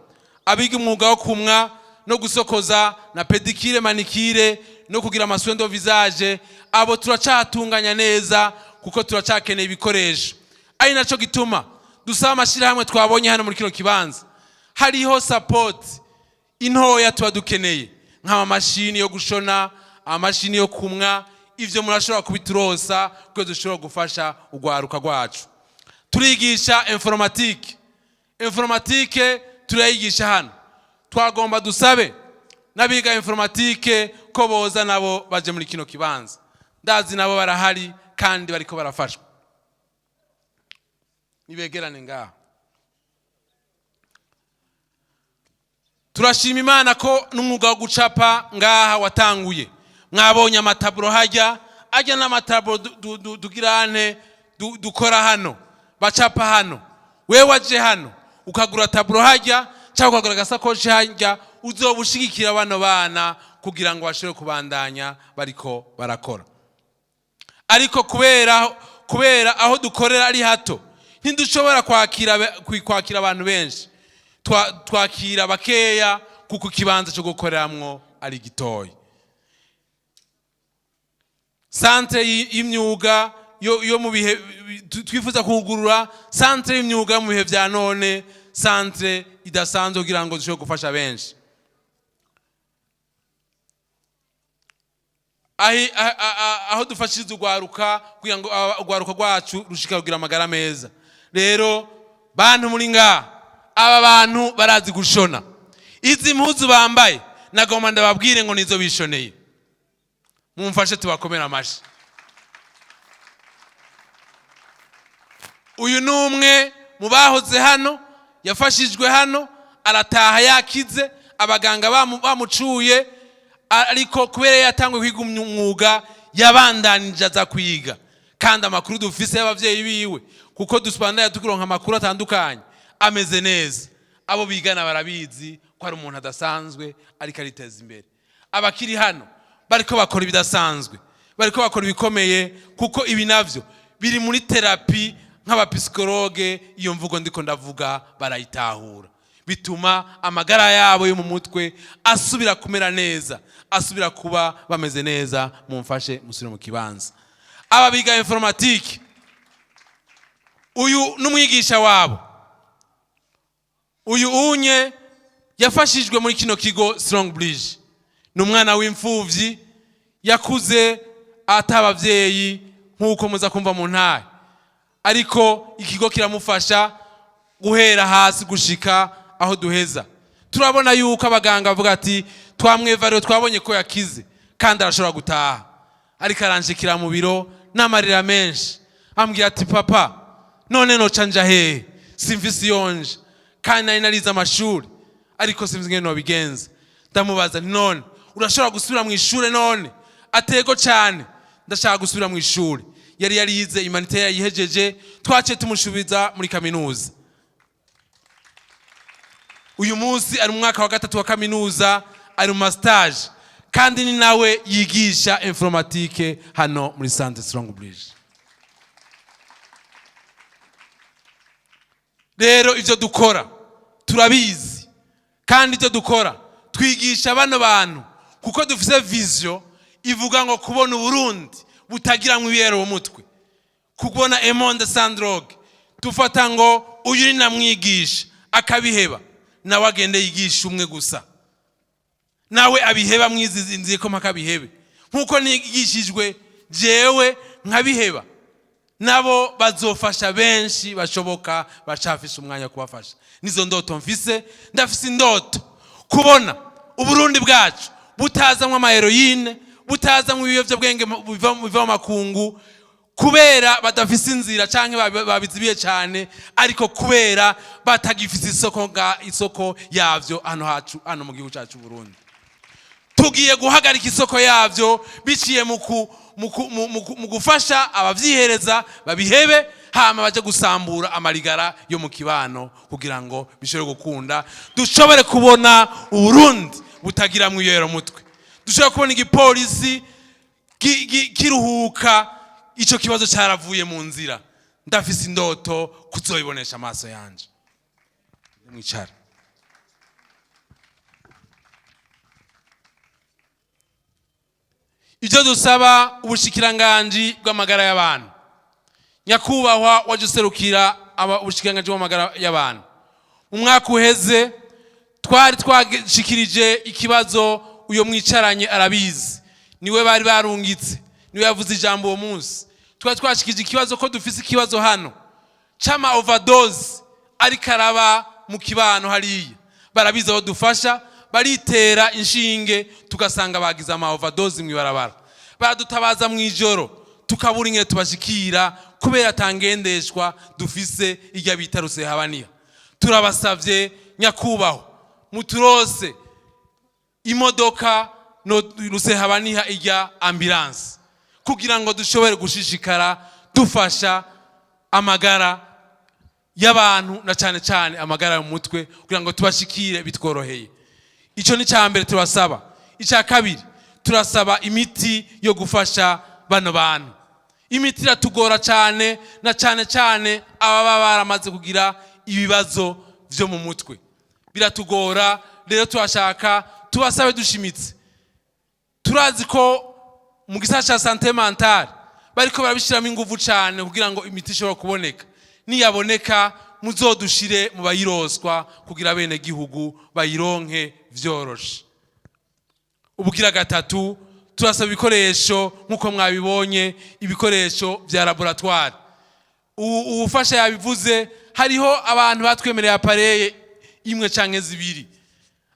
Abiga umwuga wo kumwa no gusokoza na pedicure manicure no kugira amaswendo visage, abo turacatunganya neza kuko turacakeneye ibikoresho. Ari naco gituma dusaba amashirahamwe twabonye hano muri kino kibanza, hariho support intoya tuba dukeneye nk'ama mashini yo gushona, amashini yo kumwa. Ivyo murashobora kubiturosa kuko dushobora gufasha ugwaruka rwacu. Turigisha informatique turayigisha hano. Twagomba dusabe nabiga informatique ko boza nabo baje muri kino kibanza. Ndazi nabo barahari kandi bariko barafashwa. Nibegerane ngaha. Turashima Imana ko n'umwuga wo gucapa ngaha watanguye. Mwabonye amataburo ajya n'amataburo dugirane dukora hano, bacapa hano. Wewe waje hano ukagura taburo hajya cyangwa ukagura gasakoshi hajya, uzobushigikira bano bana kugira ngo bashobore kubandanya bariko barakora. Ariko kubera aho dukorera ari hato, ntidushobora kwakira abantu benshi. Twakira bakeya kuko kibanza cyo gukoreramwo ari gitoyi. Centre y'imyuga yo mu bihe twifuza kugurura, centre y'imyuga mu bihe vya none, centre idasanzwe kugira ngo dushobore gufasha benshi. Aho dufashiriza ugwaruka kugira ngo ugwaruka rwacu rushika kugira amagara meza. Rero bantu muri ngaha, aba bantu barazi gushona. Izi mpuzu bambaye nagomba ndababwire ngo nizo bishoneye. Mumfashe tubakomera amashi. Uyu numwe mubahoze hano, yafashijwe hano, arataha yakize, abaganga bamucuye, ariko kubera yatangwe kwiga umwuga yabandanije aza kwiga. Kandi amakuru dufise y'abavyeyi biwe kuko dusubandanya tukuronka amakuru atandukanye, ameze neza. Abo bigana barabizi ko ari umuntu adasanzwe ariko ariteza imbere. Abakiri hano bariko bakora ibidasanzwe, bariko bakora ibikomeye kuko ibi navyo biri muri terapi nk'abapsikologe. Iyo mvugo ndiko ndavuga barayitahura, bituma amagara yabo yo mu mutwe asubira kumera neza, asubira kuba bameze neza. Mumfashe musubire mu kibanza. Aba biga informatique, uyu n'umwigisha wabo, uyu unye yafashijwe muri kino kigo Strong Bridge. Numwana w'imfuvyi yakuze atabavyeyi nkuko muza kumva mu ntara, ariko ikigo kiramufasha guhera hasi gushika aho duheza. Turabona yuko abaganga bavuga ati twamwevariro, twabonye ko yakize kandi arashobora gutaha. Ariko aranjikira mu biro n'amarira menshi, ambwira ati papa, none noca nja hehe? Simfise yonje kandi nari narize amashuri ariko simzi ngene no bigenza. ndamubaza nti none urashobora gusubira mu ishure none? Atego cyane, ndashaka gusubira mu ishure. Yari yarize imanite yayihejeje, twaciye tumushubiza muri kaminuza. Uyu munsi ari mu mwaka wa 3 wa kaminuza, ari mu stage, kandi ni nawe yigisha informatique hano muri Centre Strong Bridge. Rero ivyo dukora turabizi, kandi ivyo dukora twigisha bano bantu kuko dufise vision ivuga ngo kubona Burundi butagira mu biyero mu mutwe, kubona un monde sans drogue. Tufata ngo uyu ni namwigisha akabiheba, nawe agende yigisha umwe gusa, nawe abiheba mwizizinziye ko makabihebe nkuko nigishijwe jewe nkabiheba, nabo bazofasha benshi bashoboka bacafisha umwanya kubafasha. Nizo ndoto mfise, ndafise indoto kubona Uburundi bwacu butazamwe amaheroine, butazamwe ibiyovyabwenge biva mu makungu kubera badafise inzira canke babizibiye cyane, ariko kubera batagifise isoko yavyo hano mu gihugu cyacu Burundi. Tugiye guhagarika isoko yavyo biciye mu gufasha abavyihereza babihebe, hama baje gusambura amarigara yo mu kibano kugira ngo bishobore gukunda, dushobore kubona Uburundi butagira mu yero mutwe, dushobore kubona igipolisi kiruhuka, ico kibazo cyaravuye mu nzira. Ndafise indoto kuzoyibonesha amaso yanje. Mwicara. Ivyo dusaba ubushikiranganji bw'amagara y'abantu, nyakubahwa wajuserukira ubushikiranganji bw'amagara y'abantu, mu mwaka uheze twari twashikirije ikibazo, uyo mwicaranye arabizi, niwe bari barungitse, niwe yavuze ijambo uwo munsi. Twari twashikirije ikibazo ko dufise ikibazo hano chama overdose ariko araba mu kibano hariya, barabiza aho dufasha, baritera inshinge tugasanga bagize ama overdose mwibarabara, baradutabaza mwijoro tukabura ingene tubashikira kubera tangendeshwa dufise irya bita Rusehabaniha. Turabasavye nyakubahwa muturose imodoka no Rusehabaniha irya ambulance kugira ngo dushobore gushishikara dufasha amagara y'abantu na cyane cyane amagara mu mutwe kugira ngo tubashikire bitworoheye. Ico ni cyambere turasaba. Ica kabiri turasaba imiti yo gufasha bano bantu. Imiti iratugora cyane na cyane cyane ababa baramaze kugira ibibazo vyo mu mutwe biratugora. Rero turashaka tubasabe dushimitse, turazi ko mu gisata cha santé mentale bariko barabishiramo ingufu cyane kugira ngo imiti ishobora kuboneka, niyaboneka muzodushire mu bayiroswa kugira bene gihugu bayironke vyoroshe. Ubugira gatatu turasaba ibikoresho nkuko mwabibonye, ibikoresho vya laboratoire. Ubufasha yabivuze, hariho abantu batwemereye apareye imwe canke zibiri,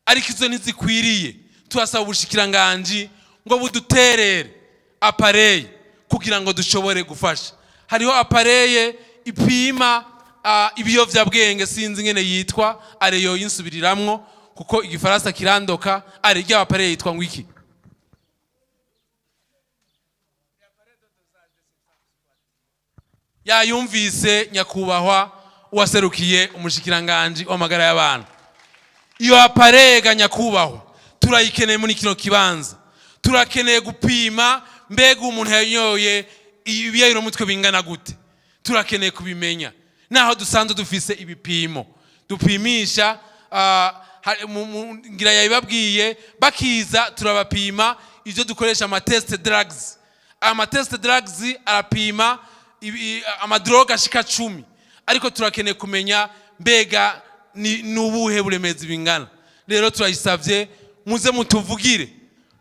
ariko izo ntizikwiriye. Turasaba ubushikiranganji ngo buduterere apareye kugira ngo dushobore gufasha. Hariho apareye ipima ibiyovyabwenge, sinzi ngene yitwa, areyo yinsubiriramwo kuko igifaransa kirandoka. Ari rya apareye yitwa ngwiki? Yayumvise nyakubahwa uwaserukiye umushikiranganji w'amagara y'abantu. Iyo apareye nyakubahwa turayikeneye muri kino kibanza. Turakeneye gupima mbega umuntu yanyoye ibiyayiro mutwe bingana gute, turakeneye kubimenya. Naho dusanzwe dufise ibipimo dupimisha, ngira yabibabwiye bakiza turabapima. Ivyo dukoresha ama test drugs, ama test drugs arapima amadroga ashika 10, ariko turakeneye kumenya mbega nubuhe buremezi bingana. Rero turayisavye muze mutuvugire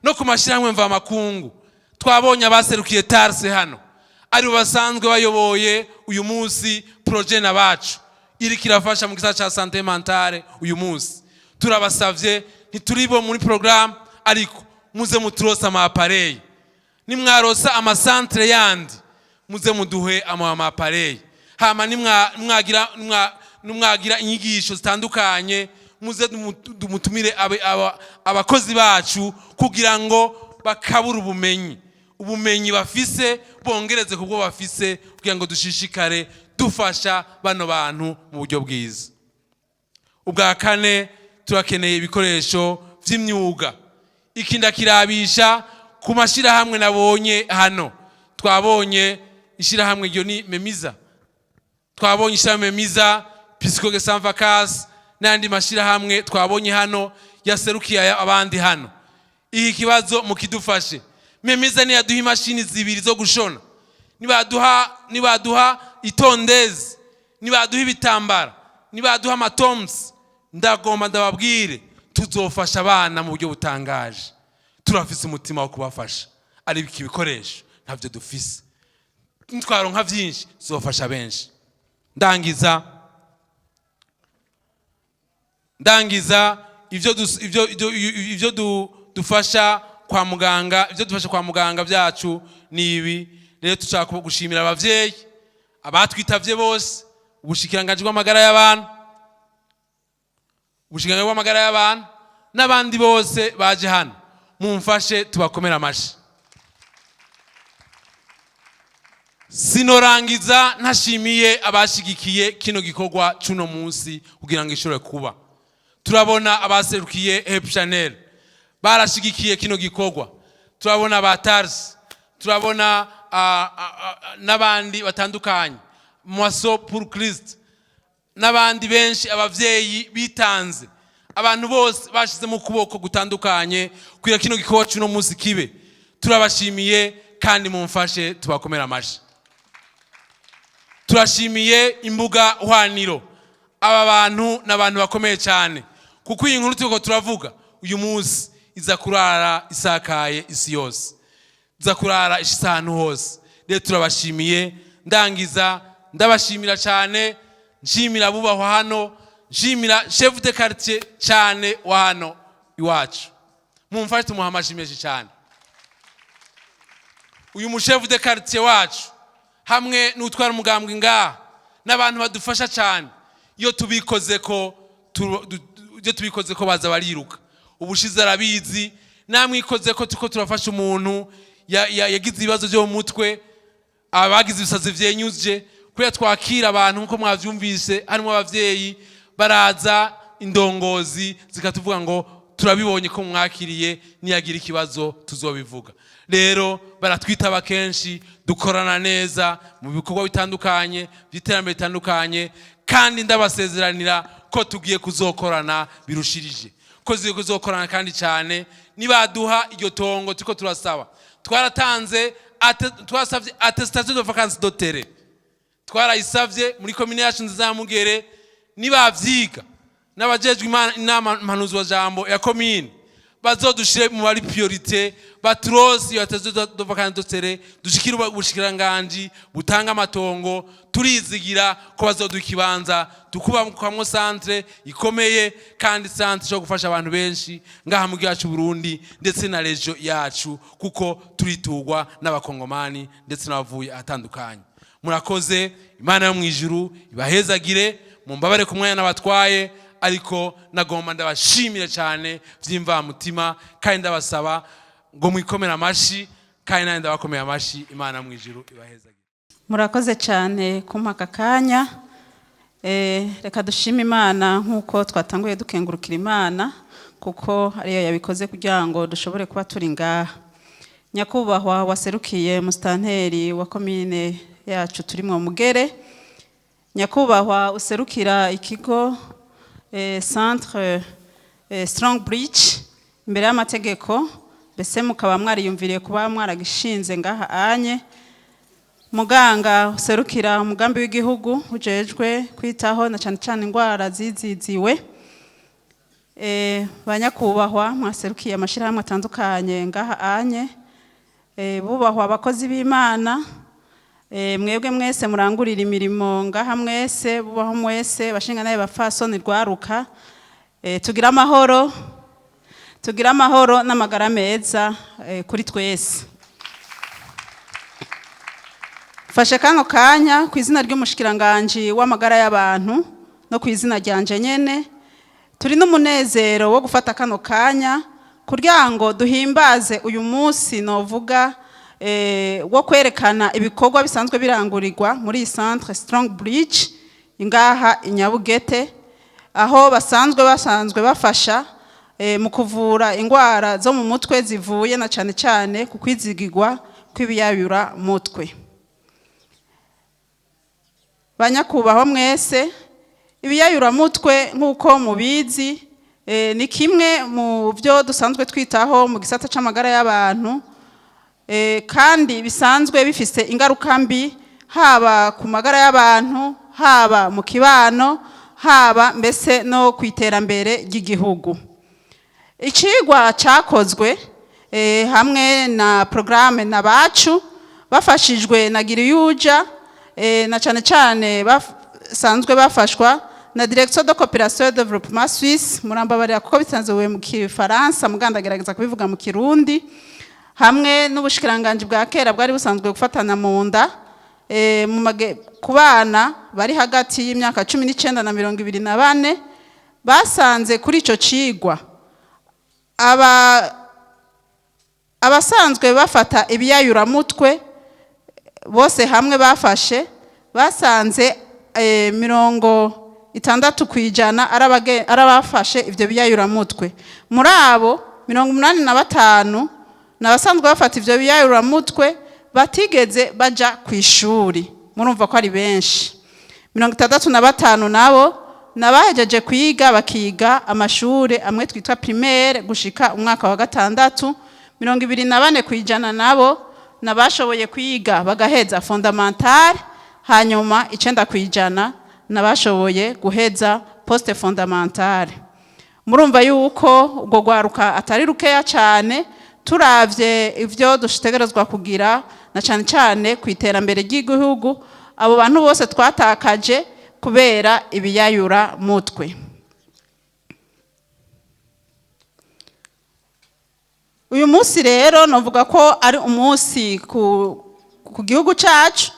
no ku mashiramwe mva makungu. Twabonye abaserukiye Tarse hano ari basanzwe bayoboye uyu munsi projet nabacu iri kirafasha mu gisata cha santé mentale. Uyu munsi turabasavye ntituribo muri programme, ariko muze muturosa ama appareil, nimwarosa ama centre yandi muze muduhe ama appareil, hama nimwagira inyigisho zitandukanye muze dumutumire abakozi bacu kugira ngo bakabura ubumenyi bafise bongereze kubwo bafise kugira ngo dushishikare dufasha bano bantu mu buryo bwiza. Ubwa kane turakeneye ibikoresho vy'imyuga. Ikinda kirabisha ku mashirahamwe nabonye hano. Twabonye ishirahamwe ryo ni Memiza. Twabonye ishirahamwe Memiza, Psychologue Sans Vacances n'andi mashirahamwe twabonye hano yaserukiye abandi hano. Iki kibazo mukidufashe. Memiza ni yaduha imashini zibiri zo gushona. Nibaduha itondezi, nibaduha ibitambara, nibaduha amatoms, ndagomba ndababwire tuzofasha abana mu buryo butangaje. Turafise umutima wo kubafasha. Ari ibikoresho ntavyo dufise. Ntwaronka vyinshi zofasha benshi. Ndangiza ivyo dufasha kwa muganga, ivyo dufasha kwa muganga byacu nibi. Rero tushaka gushimira abavyeyi abatwitavye bose, ubushikiranganje bw'amagara y'abantu n'abandi bose baje hano. Mumfashe tubakomera amashi. Sinorangiza ntashimiye abashigikiye kino gikorwa cuno munsi kugira ngo ishobore kuba. Turabona abaserukiye Hep Channel barashigikiye kino gikorwa. Turabona abatars, turabona n'abandi batandukanye, Moisson pour Christ n'abandi benshi, abavyeyi bitanze, abantu bose bashize mu kuboko gutandukanye kugira kino gikorwa cuno munsi kibe. Turabashimiye kandi mumfashe tubakomera amashi. Turashimiye imbuga hwaniro. Aba bantu n'abantu bakomeye cyane kuko iyi nkuru tuko turavuga uyu munsi iza kurara isakaye isi yose, iza kurara ishantu hose. Rero turabashimiye. Ndangiza ndabashimira cyane, nshimira bubahwa hano, nshimira chef de quartier cyane wa hano iwacu. Mumfashe tumuhamashimeje cyane uyu mu chef de quartier wacu hamwe n'utwara umugambwe ngaha n'abantu badufasha cyane. Iyo tubikoze ko baza bariruka. Ubushize arabizi, namwikoze ko tuko turafasha umuntu yagize ibibazo byo mu mutwe, abagize ibisazi vyenyuje, kuya twakira abantu nko mwavyumvise, harimo abavyeyi baraza, indongozi zikatuvuga ngo turabibonye ko mwakiriye, niyagira ikibazo tuzobivuga. Rero baratwitaba kenshi, dukorana neza mu bikorwa bitandukanye, by'iterambere bitandukanye, kandi ndabasezeranira ko tugiye kuzokorana birushirije, ko zigiye kuzokorana kandi cyane. Nibaduha iryo tongo tuko turasaba, twasavye attestation de vacances d'hôtel, twarayisavye muri commune yacu nziza ya Mugere. Nibavyiga n'abajejwe inama mpanuzi wa jambo ya commune bazodushire mu bari priorité, baturose iyo attestation de vacances d'hôtel, dushikira ubushikiranganje butanga amatongo. Turizigira ko bazoduha ikibanza tukubakwamwo centre ikomeye, kandi centre cyo gufasha abantu benshi ngaha mu gihugu cy'u Burundi ndetse na region yacu, kuko turitugwa n'abakongomani ndetse n'abavuye atandukanye. Murakoze. Imana yo mwijuru ibahezagire. Mumbabare ku mwanya nabatwaye, ariko nagomba ndabashimira cyane vyimva mutima, kandi ndabasaba ngo mwikomera amashi, kandi nandi ndabakomera amashi. Imana mwijuru ibahezagire. Murakoze cyane kumpa kanya. Reka dushime Imana nkuko twatanguye dukengurukira Imana, kuko ariyo yabikoze kugira ngo dushobore kuba turi ngaha. Nyakubahwa waserukiye mustanteri wa commune yacu turimo Mugere, nyakubahwa userukira ikigo centre Strong Bridge imbere y'amategeko, bese mukaba mwariyumviriye kuba mwaragishinze ngaha anye. Muganga userukira umugambi w'igihugu ujejwe kwitaho na cyane cyane indwara ziziziwe. Banyakubahwa mwaserukiye amashirahamwe atandukanye ngaha anye. Bubahwa abakozi b'Imana, mwebwe mwese murangurira imirimo ngaha mwese, bubaho mwese bashinga naye bafasoni rwaruka. Tugira amahoro n'amagara meza kuri twese. Fashe kano kanya ku izina ry'umushikiranganje w'amagara y'abantu no ku izina ryanje nyene, turi n'umunezero wo gufata kano kanya kugira ngo duhimbaze uyu munsi novuga wo kwerekana ibikorwa bisanzwe birangurirwa muri iyi centre Strong Bridge ingaha inyabugete aho basanzwe bafasha mu kuvura indwara zo mu mutwe zivuye na cyane cyane ku kwizigirwa kw'ibiyayura mutwe. Banyakubahwa mwese, ibiyayura mutwe nk'uko mubizi ni kimwe mu byo dusanzwe twitaho mu gisata c'amagara y'abantu kandi bisanzwe bifise ingaruka mbi haba ku magara y'abantu, haba mu kibano, haba mbese no kwiterambere ry'igihugu. Icigwa cakozwe hamwe na programme nabacu bafashijwe na Giriyuja na cyane cyane basanzwe bafashwa na Direction de Coopération de Développement Suisse, murambabarira kuko bisanzwe mu Kifaransa mugandagerageza kubivuga mu Kirundi, hamwe n'ubushikiranganje bwa kera bwari busanzwe gufatana mu nda ku bana bari hagati y'imyaka 19 na 24 basanze kuri ico cigwa abasanzwe bafata ibiyayura mutwe bose hamwe bafashe basanze 60% arabafashe ivyo biyayura mutwe. Muri abo 85 nabasanzwe bafata ivyo biyayura mutwe batigeze baja kwishuri. Murumva ko ari benshi. 65 nabo nabahejeje kwiga bakiga amashure amwe twitwa primaire gushika umwaka wa 6. 24% nabo nabashoboye kwiga bagaheza fondamental, hanyuma 9% nabashoboye guheza poste fondamental. Murumva yuko ubwo gwaruka atari rukeya cyane turavye ivyo dushitegerezwa kugira na cyane cyane kwiterambere ry'igihugu. Abo bantu bose twatakaje kubera ibiyayura mutwe. Uyu munsi rero novuga ko ari umunsi ku gihugu cyacu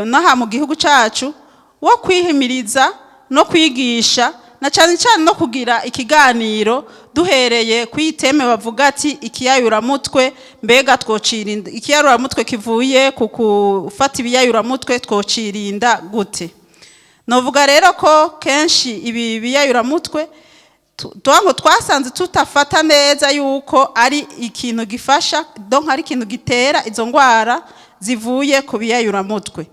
naha mu gihugu cyacu wo kwihimiriza no kwigisha na cyane cyane no kugira ikiganiro duhereye kwiteme bavuga ati ikiyayura mutwe mbega twocirinda ikiyayura mutwe kivuye ku kufata ibiyayura mutwe twocirinda gute. Novuga rero ko kenshi ibi biyayura mutwe tuango twasanze tutafata neza yuko ari ikintu gifasha donc ari ikintu gitera izo ngwara zivuye ku biyayura mutwe.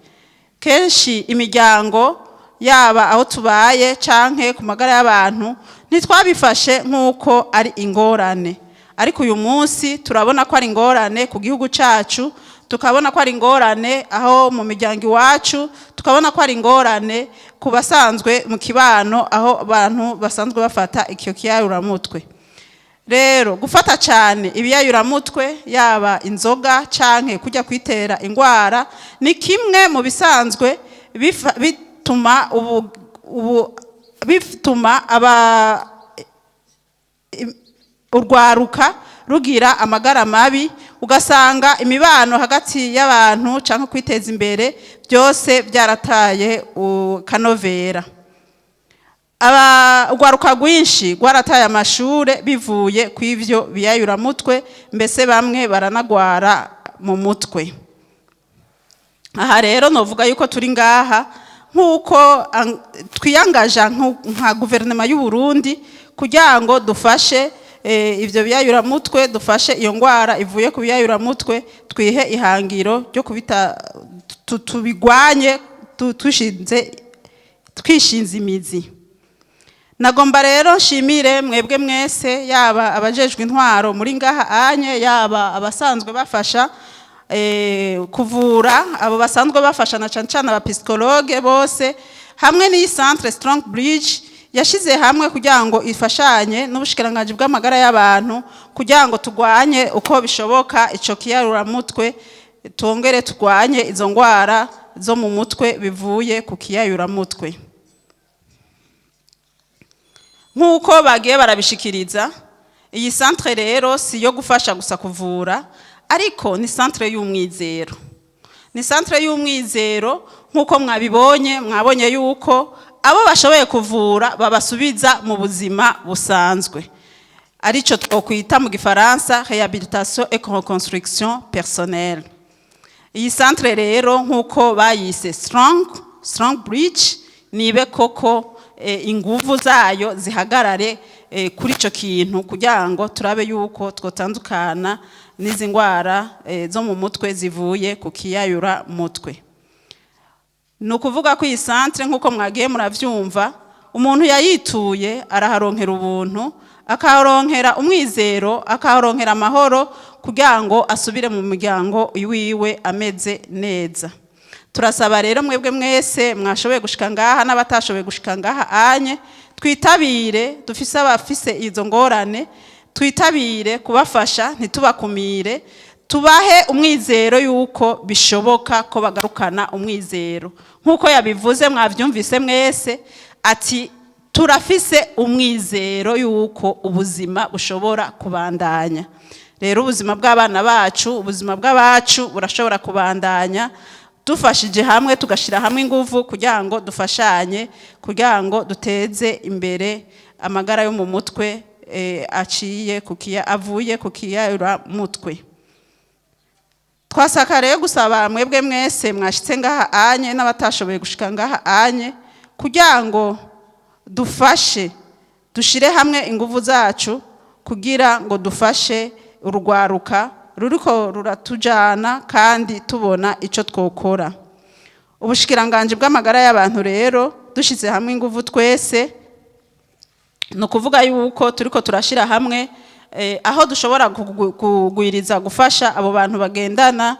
Kenshi imiryango yaba aho tubaye canke ku magara y'abantu ntitwabifashe nk'uko ari ingorane, ariko uyu munsi turabona ko ari ingorane ku gihugu cacu, tukabona ko ari ingorane aho mu miryango iwacu, tukabona ko ari ingorane ku basanzwe mu kibano aho abantu basanzwe bafata icyo kiyayura mutwe. Rero gufata cyane ibiyayura mutwe yaba inzoga canke kujya kwitera ingwara ni kimwe mu bisanzwe bituma urwaruka rugira amagara mabi, ugasanga imibano hagati y'abantu canke kwiteza imbere byose byarataye kanovera. Urwaruka rwinshi rwarataye amashure bivuye kw'ivyo biyayura mutwe, mbese bamwe baranagwara mu mutwe. Aha rero novuga yuko turi ngaha nkuko twiyangaja nka guverinoma y'u Burundi kugira ngo dufashe ivyo biyayura mutwe, dufashe iyo ngwara ivuye ku biyayura mutwe, twihe ihangiro ryo kubita tubigwanye twishinze imizi. Nagomba rero nshimire mwebwe mwese, yaba abajejwe intwaro muri ngaha anye, yaba abasanzwe bafasha kuvura, abo basanzwe bafasha na cyane cyane abapsikologe bose, hamwe n'iyi centre Strong Bridge yashize hamwe kugira ngo ifashanye n'ubushikiranganje bw'amagara y'abantu kugira ngo tugwanye uko bishoboka ico kiyarura mutwe, tongere tugwanye izo ngwara zo mu mutwe bivuye ku kiyayura mutwe. Nkuko bagiye barabishikiriza, iyi centre rero si yo gufasha gusa kuvura, ariko ni centre y'umwizero. Ni centre y'umwizero nkuko mwabibonye, mwabonye yuko abo bashoboye kuvura babasubiza mu buzima busanzwe, arico twokwita mu gifaransa réhabilitation et reconstruction personnelle. Iyi centre rero nkuko bayise strong bridge, nibe koko inguvu zayo zihagarare kuri ico kintu kugira ngo turabe yuko twotandukana n'izi ngwara zo mu mutwe zivuye ku kiyayura mutwe. Nukuvuga ko iyi centre nkuko mwagiye muravyumva, umuntu yayituye araharonkera ubuntu, akaharonkera umwizero, akaharonkera amahoro kugira ngo asubire mu muryango iwiwe ameze neza. Turasaba rero mwebwe mwese mwashoboye gushika ngaha n'abatashoboye gushika ngaha anye, twitabire, dufise abafise izo ngorane, twitabire kubafasha, ntitubakumire, tubahe umwizero yuko bishoboka ko bagarukana umwizero. Nkuko yabivuze mwavyumvise mwese ati turafise umwizero yuko ubuzima bushobora kubandanya. Rero ubuzima bw'abana bacu, ubuzima bw'abacu burashobora kubandanya dufashije hamwe, tugashira hamwe inguvu kugira ngo dufashanye, kugira ngo duteze imbere amagara yo mu mutwe avuye ku kiyayura mutwe. Twasaka rero gusaba mwebwe mwese mwashitse ngaha anye n'abatashoboye gushika ngaha anye kugira ngo dufashe, dushire hamwe inguvu zacu kugira ngo dufashe urugwaruka ruriko ruratujana kandi tubona ico twokora. Ubushikiranganje bw'amagara y'abantu rero dushize hamwe inguvu twese, no kuvuga yuko turiko turashira hamwe aho dushobora kugwiriza gufasha abo bantu bagendana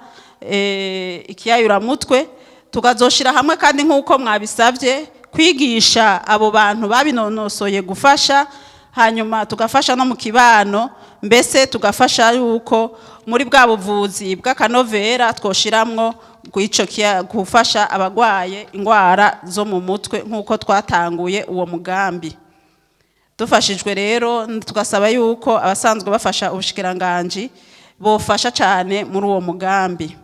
ikiyayura mutwe, tukazoshira hamwe kandi nkuko mwabisavye kwigisha abo bantu babinonosoye gufasha, hanyuma tugafasha no mu kibano, mbese tugafasha yuko muri bwa buvuzi bw'akanovera twoshiramwo gufasha abagwaye ingwara zo mu mutwe nkuko twatanguye uwo mugambi. Dufashijwe rero tugasaba yuko abasanzwe bafasha ubushikiranganje bofasha cyane muri uwo mugambi.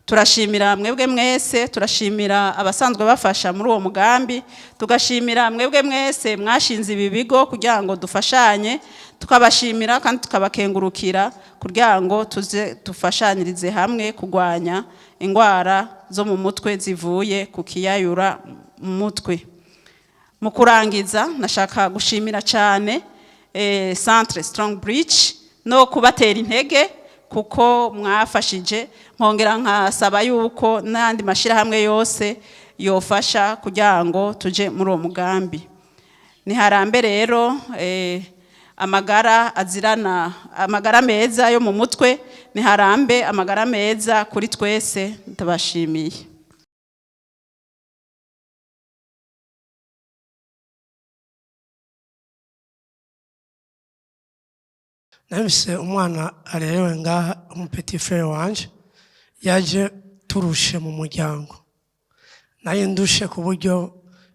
Turashimira mwebwe mwese, turashimira abasanzwe bafasha muri uwo mugambi, tugashimira mwebwe mwese mwashinze ibi bigo kugira ngo dufashanye, tukabashimira kandi tukabakengurukira kugira ngo tuze dufashanyirize hamwe kugwanya ingwara zo mu mutwe zivuye ku kiyayura mu mutwe. Mu kurangiza nashaka gushimira cyane Centre Strong Bridge no kubatera intege kuko mwafashije, nkongera nkasaba yuko n'andi mashirahamwe yose yofasha kugira ngo tuje muri uwo mugambi. Niharambe rero amagara azirana, amagara meza yo mu mutwe, niharambe amagara meza kuri twese. Ndabashimiye. Nabise umwana arerewe ngaha, petit frère wanje yaje turushe mu muryango, naye ndushe ku buryo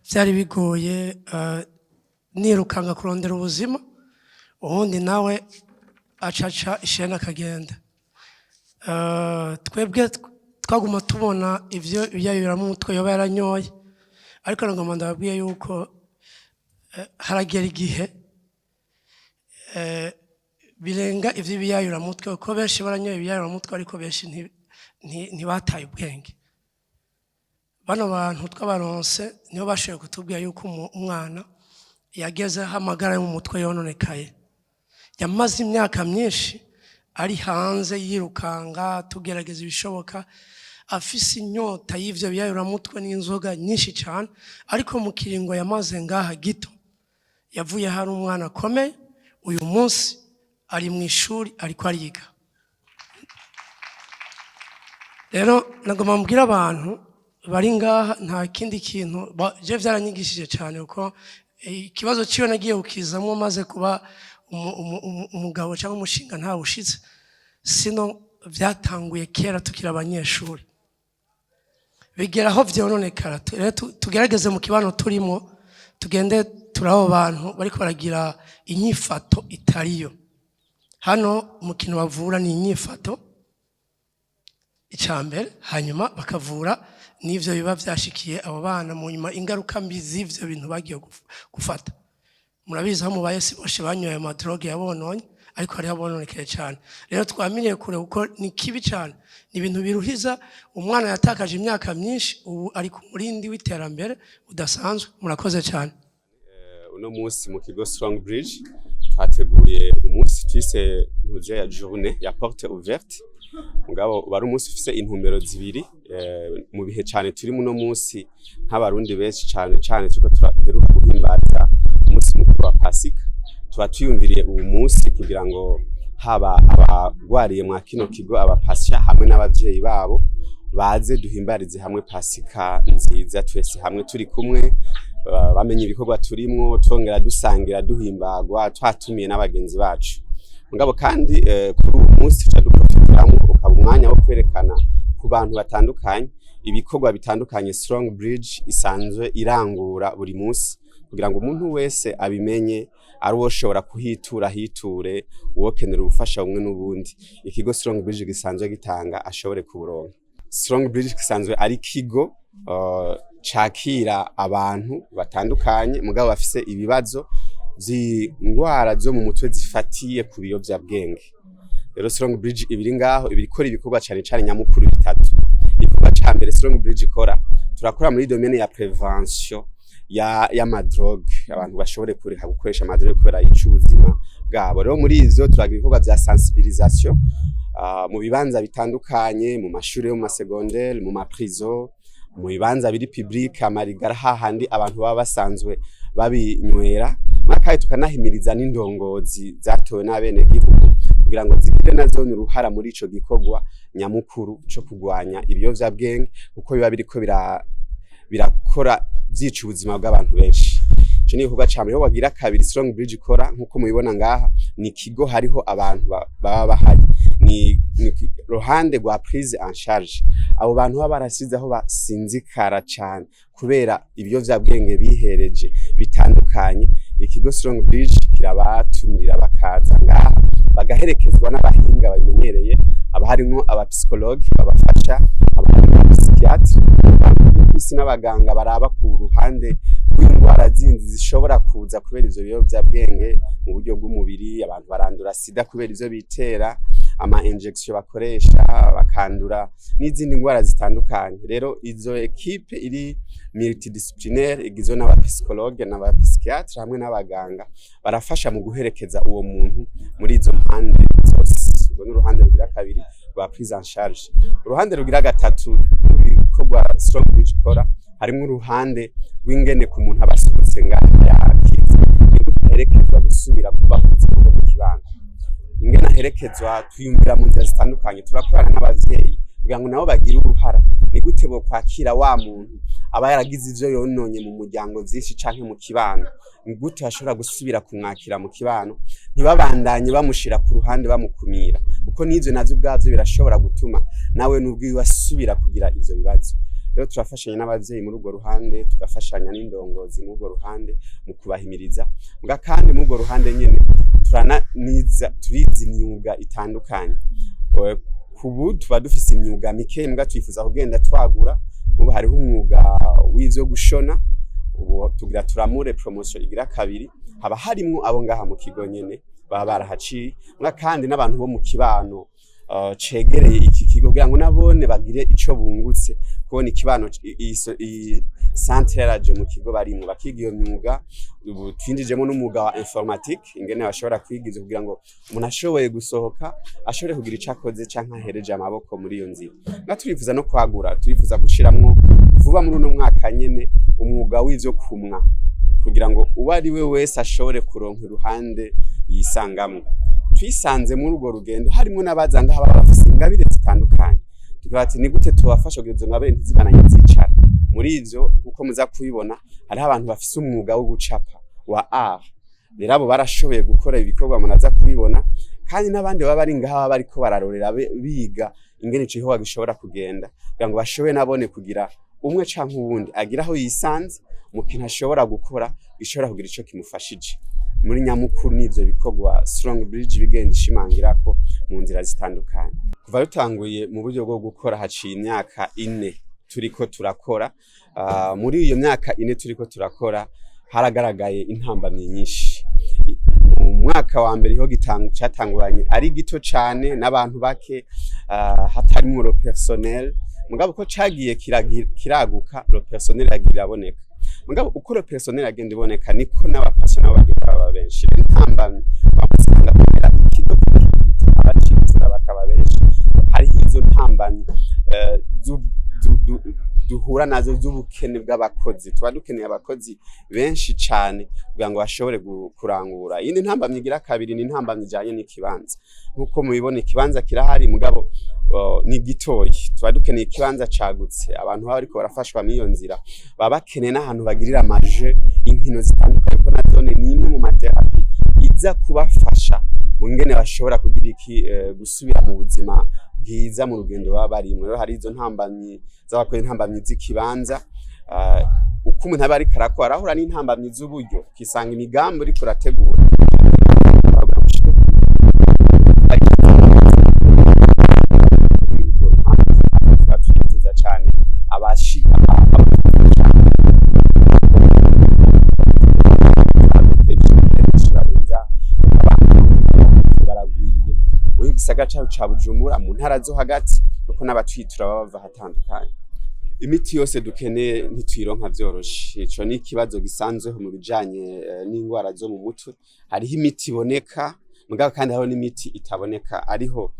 byari bigoye, nirukanga kurondera ubuzima, ubundi nawe acaca ishena akagenda. Twebwe twaguma tubona ivyo yayura mu mutwe yoba yaranyoye, ariko nagomba ndababwiye yuko haragera igihe birenga ivyo biyayura mutwe, uko benshi baranyoye ibiyayura mutwe ariko benshi ntibataye ubwenge. Bano bantu twabaronse niho bashoboye kutubwira yuko umwana yagezeho amagara yo mu mutwe yononekaye, yamaze imyaka myinshi ari hanze yirukanga tugerageza ibishoboka, afise inyota y'ivyo biyayura mutwe n'inzoga nyinshi cyane, ariko mu kiringo yamaze ngaha gito yavuye hari umwana akomeye, uyu munsi ari mu ishuri ariko ariga. Rero nagomba mbwira abantu bari ngaha nta kindi kintu je vyaranyigishije cyane, uko ikibazo ciwe nagiye ukizamwo maze kuba umugabo cyangwa umushinga nta ushitse, sino vyatanguye kera tukira abanyeshuri bigeraho vyononekara. Tugerageze mu kibano turimo, tugende turabo bantu bariko baragira inyifato itariyo. Hano umukino bavura ni inyifato icambere, hanyuma bakavura n'ivyo biba vyashikiye abo bana mu nyuma ingaruka mbi z'ivyo bintu bagiye gufata. Murabizi aho mubaye si boshe banyoye amadroge yabononye ariko hari abononekeye cyane. Rero twaminiye kure kuko ni kibi cyane, ni ibintu biruhiza. Umwana yatakaje imyaka myinshi ubu ari ku murindi w'iterambere udasanzwe. Murakoze cyane. Uno munsi mu kigo Strong Bridge twateguye umunsi twise ntuje ya journée ya porte ouverte. Mugabo bari umunsi ufise intumbero zibiri mu bihe cyane turi muno munsi nk'abarundi benshi cyane tuko turaheruka guhimbaza umunsi mukuru wa Pasika. Tuba tuyumviriye uwo munsi kugira ngo haba abagwariye mwa kino kigo abapasya hamwe n'abavyeyi babo baze duhimbarize hamwe Pasika nziza twese hamwe turi kumwe, bamenye ibikorwa turimwo tongera dusangira duhimbagwa twatumiye n'abagenzi bacu. Mugabo kandi kuri uwo munsi tuca duprofitiramo ukaba umwanya wo kwerekana ku bantu batandukanye ibikorwa bitandukanye Strong Bridge isanzwe irangura buri munsi kugira ngo umuntu wese abimenye ari uwoshobora kuhitura hiture uwokenera ubufasha bumwe n'ubundi ikigo Strong Bridge gisanzwe gitanga ashobore kuburonka. Strong Bridge gisanzwe ari kigo cakira abantu batandukanye mugabo bafise ibibazo z'indwara zo mu mutwe zifatiye ku biyovyabwenge. Rero Strong Bridge ibiri ngaho ibikora ibikorwa cyane nyamukuru bitatu. Igikorwa ca mbere Strong Bridge ikora, turakora muri domaine ya prevention ya madrogue, abantu bashobore kureka gukoresha madrogue kubera y'icubuzima bwabo. Rero muri izo turagira ibikorwa bya sensibilisation mu bibanza bitandukanye, mu mashuri yo mu secondaire, mu maprison, mu bibanza biri public, amarigara hahandi abantu baba basanzwe babinywera. Makaye tukanahimiriza n'indongozi zatowe n'abene gihugu kugira ngo zigire nazo uruhara muri ico gikorwa nyamukuru cyo kugwanya ibiyovyabwenge kuko biba biriko birakora vyica ubuzima bw'abantu benshi. Ico ni igikorwa ca mbere. Wagira kabiri Strong Bridge ikora nkuko mubibona ngaha ni kigo hariho abantu baba bahari, ni ruhande rwa prise en charge. Abo bantu baba barasize aho basinzikara cyane kubera ibiyovyabwenge bihereje bitandukanye. Ikigo Strong Bridge kirabatumirira bakaza ngaha bagaherekezwa n'abahinga babimenyereye, aba harimo abapsikologe babafasha, abapsikiatre, abapsi n'abaganga baraba ku ruhande rw'indwara zindi zishobora kuza kubera ivyo biyovyabwenge mu buryo bw'umubiri. Abantu barandura sida kubera ivyo bitera, ama injection bakoresha bakandura n'izindi ndwara zitandukanye. Rero izo equipe iri multidisciplinaire igizwe n'abapsikologe n'abapsikiatre hamwe n'abaganga barafasha mu guherekeza uwo muntu muri izo mpande zose. Ubwo n'uruhande rugira kabiri rwa prise en charge. Uruhande rugira gatatu rw'ibikorwa Strong Bridge ikora harimo uruhande rw'ingene ku muntu abasohotse ngaha yakize guherekezwa gusubira kuba ubuzima mu kibano. Ingene aherekezwa tuyumvira mu nzira zitandukanye, turakorana n'abavyeyi kugira ngo nabo bagire uruhara ni gute bo kwakira wa muntu aba yaragize ivyo yononye mu muryango vyinshi canke mu kibano, ni gute ashobora gusubira kumwakira mu kibano, ntibabandanye bamushira ku ruhande bamukumira kuko n'ivyo navyo ubwavyo birashobora gutuma nawe n'ubwiwe asubira kugira ivyo bibazo. Rero turafashanya n'abavyeyi muri urwo ruhande, tugafashanya n'indongozi muri urwo ruhande mu kubahimiriza. Muga kandi muri urwo ruhande nyene turizi imyuga itandukanye. Kubu tuba dufise imyuga mike mbwa twifuza kugenda twagura. Ubu hariho umwuga w'ivyo gushona, ubu tugira turamure promotion igira kabiri, haba harimo abo ngaha mu kigo nyene baba barahaciye. Muga kandi n'abantu bo mu kibano cegereye iki kigo kugira ngo nabone bagire ico bungutse kubona ikibano centre yaraje mu kigo barimo bakiga iyo myuga. Ubu twinjijemo n'umwuga wa informatique ingene bashobora kwigiza kugira ngo umuntu ashoboye gusohoka ashobore kugira icakoze canke ahereje amaboko muri iyo nzira. Naturifuza no kwagura, turifuza gushiramwo vuba muri uno mwaka nyene umwuga w'ivyo kumwa kugira ngo uwari we wese ashobore kuronka iruhande yisangamwe. Twisanze muri urwo rugendo harimo n'abaza ngaha baba bafise ingabire zitandukanye, tugira ati ni gute tubafasha kugira izo ngabire ntizibananye zicara. Muri ivyo nkuko muza kubibona hariho abantu bafise umwuga wo gucapa wa art, rero abo barashoboye gukora ibikorwa munaza kubibona, kandi n'abandi baba bari ngaha bariko bararorera biga ingene ico gikorwa gishobora kugenda kugira ngo bashoboye nabone kugira umwe canke uwundi agira aho yisanze mu kintu ashobora gukora gishobora kugira ico kimufashije. Muri nyamukuru n'ivyo bikorwa Strong Bridge bigenda ishimangirako mu nzira zitandukanye. Kuva rutanguye mu buryo bwo gukora haciye imyaka 4 turiko turakora. Muri iyo myaka ine turiko turakora haragaragaye intambamyi nyinshi. Mu mwaka wa mbere ho catanguranye ari gito cane n'abantu bake, hatarimwo le personnel, mugabo ko cagiye kiraguka le personnel yagira aboneka. Mugabo uko le personnel agenda iboneka niko n'abapasha nabo bagenda baba benshi. Intambamyi bamusanga kubera ikigo abacitura bakaba benshi. Hari izo ntambamyi duhura nazo z'ubukene bw'abakozi. Tuba dukeneye abakozi benshi cane kugira ngo bashobore kurangura. Indi ntambamyi igira kabiri ni intambamyi ijanye n'ikibanza. Nkuko mubibona ikibanza kirahari mugabo ni gitoyi. Tuba dukeneye ikibanza cagutse. Abantu baba bariko barafashwa muri iyo nzira baba bakeneye n'ahantu bagirira amaje, inkino zitandukanye, ko nazone ni imwe mu materapi iza kubafasha mu ngene bashobora kugira gusubira mu buzima bwiza mu rugendo baba barimwe. Rero hari izo ntambamyi z'abakozi, intambamyi z'ikibanza, uko umuntu aba ariko arakora ahura n'intambamyi z'uburyo, ukisanga imigambi uriko urategura twifuza cane baragwiriye muri gisagara ca Bujumbura, mu ntara zo hagati, kuko n'abatwitura baba bava hatandukanye. Imiti yose dukeneye ntitwironka vyoroshe. Ico ni ikibazo gisanzweho mu bijanye n'ingwara zo mu mutwe. Hariho imiti iboneka mugabo kandi hariho n'imiti itaboneka. Ariho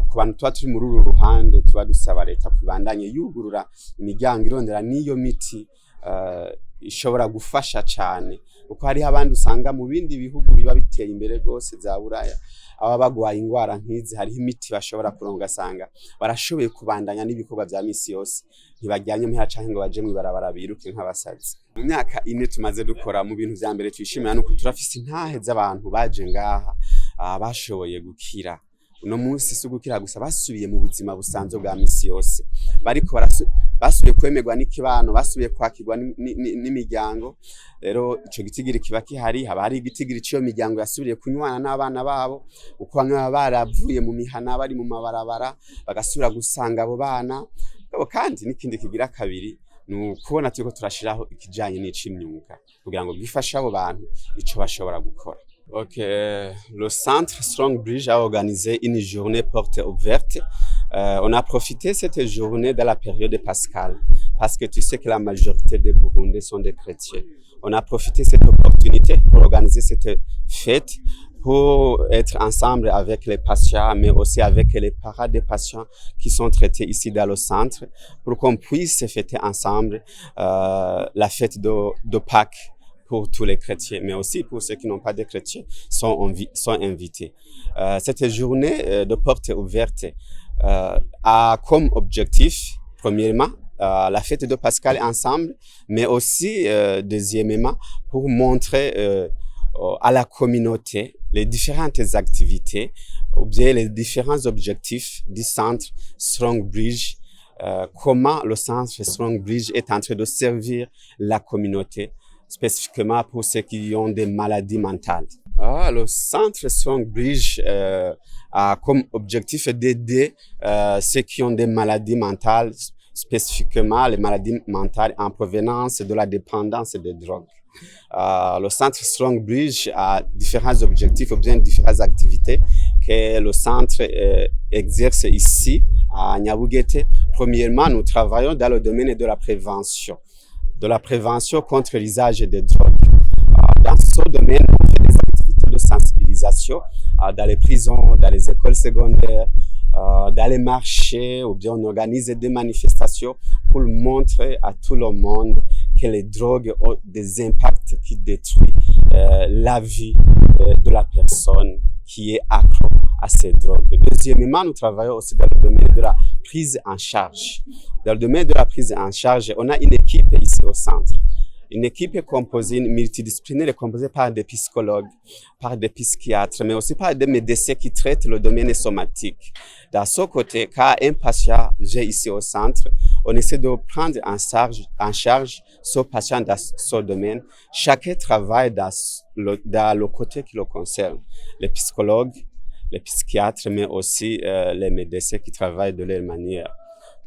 ku bantu tuba turi muri uru ruhande tuba dusaba leta kubandanye yugurura imiryango irondera n'iyo miti ishobora gufasha cane, kuko hariho abandi usanga mu bindi bihugu biba biteye imbere gose za Buraya aba bagwaye ingwara nkizi, hariho imiti bashobora kuronga sanga barashoboye kubandanya n'ibikorwa vya misi yose, ntibajyanye muhira canke ngo baje mwibarabara biruke nk'abasazi. Mu myaka ine tumaze dukora, mu bintu vya mbere twishimira nuko turafise intahe z'abantu baje ngaha bashoboye gukira. Uno munsi si gukira gusa, basubiye mu buzima busanzwe bwa misi yose, bariko basubiye kwemerwa n'ikibano, basubiye kwakirwa n'imiryango. Rero ico gitigiri kiba kihari, haba hari igitigiri c'iyo miryango yasubiriye kunywana n'abana babo, uko bamwe baba baravuye mu mihana bari mu mabarabara bagasubira gusanga abo bana. Kandi n'ikindi kigira kabiri ni ukubona turiko turashiraho ikijanye n'icimyuga kugira ngo gifashe abo bantu ico bashobora gukora. Le centre Strong Bridge a organisé une journée porte ouverte. On a profité cette journée de la période pascale, parce que tu sais que la majorité des Burundais sont des chrétiens. On a profité de cette opportunité pour organiser cette fête, pour être ensemble avec les patients, mais aussi avec les parents des patients qui sont traités ici dans le centre, pour qu'on puisse fêter ensemble la fête de Pâques pour tous les chrétiens, mais aussi pour ceux qui n'ont pas de chrétiens, sont invités. Cette journée de porte ouverte a comme objectif, premièrement, la fête de Pascal ensemble, mais aussi, deuxièmement, pour montrer à la communauté les différentes activités ou bien les différents objectifs du centre Strong Bridge, comment le centre Strong Bridge est en train de servir la communauté, spécifiquement pour ceux qui ont des maladies mentales. Le centre Strong Bridge a comme objectif d'aider ceux qui ont des maladies mentales, spécifiquement les maladies mentales en provenance de la dépendance des drogues. Le centre Strong Bridge a différents objectifs ou bien différentes activités que le centre exerce ici à Nyabugete. Premièrement, nous travaillons dans le domaine de la prévention contre l'usage des drogues. Dans ce domaine, on fait des activités de sensibilisation dans les prisons, dans les écoles secondaires, dans les marchés, ou bien on organise des manifestations pour montrer à tout le monde que les drogues ont des impacts qui détruisent la vie de la personne qui est accro à ces drogues. Deuxièmement, nous travaillons aussi dans le domaine de la prise en charge. Dans le domaine de la prise en charge, on a une équipe ici au centre. Une équipe composée, multidisciplinaire, composée par des psychologues, par des psychiatres, mais aussi par des médecins qui traitent le domaine somatique. Dans ce côté, quand un patient vient ici au centre, on essaie de prendre en charge ce patient dans ce domaine. Chacun travaille dans le côté qui le concerne. Les psychologues, les psychiatres, mais aussi les médecins qui travaillent de leur manière.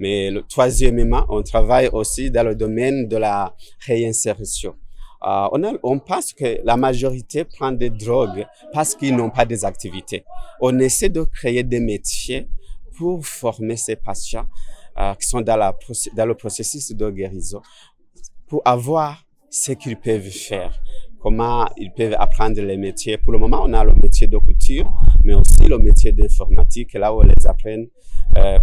Mais troisièmement, on travaille aussi dans le domaine de la réinsertion. On pense que la majorité prend des drogues parce qu'ils n'ont pas des activités. On essaie de créer des métiers pour former ces patients qui sont dans le processus de guérison, pour avoir ce qu'ils peuvent faire, comment ils peuvent apprendre les métiers. Pour le moment, on a le métier de couture, mais aussi le métier d'informatique, là où on les apprend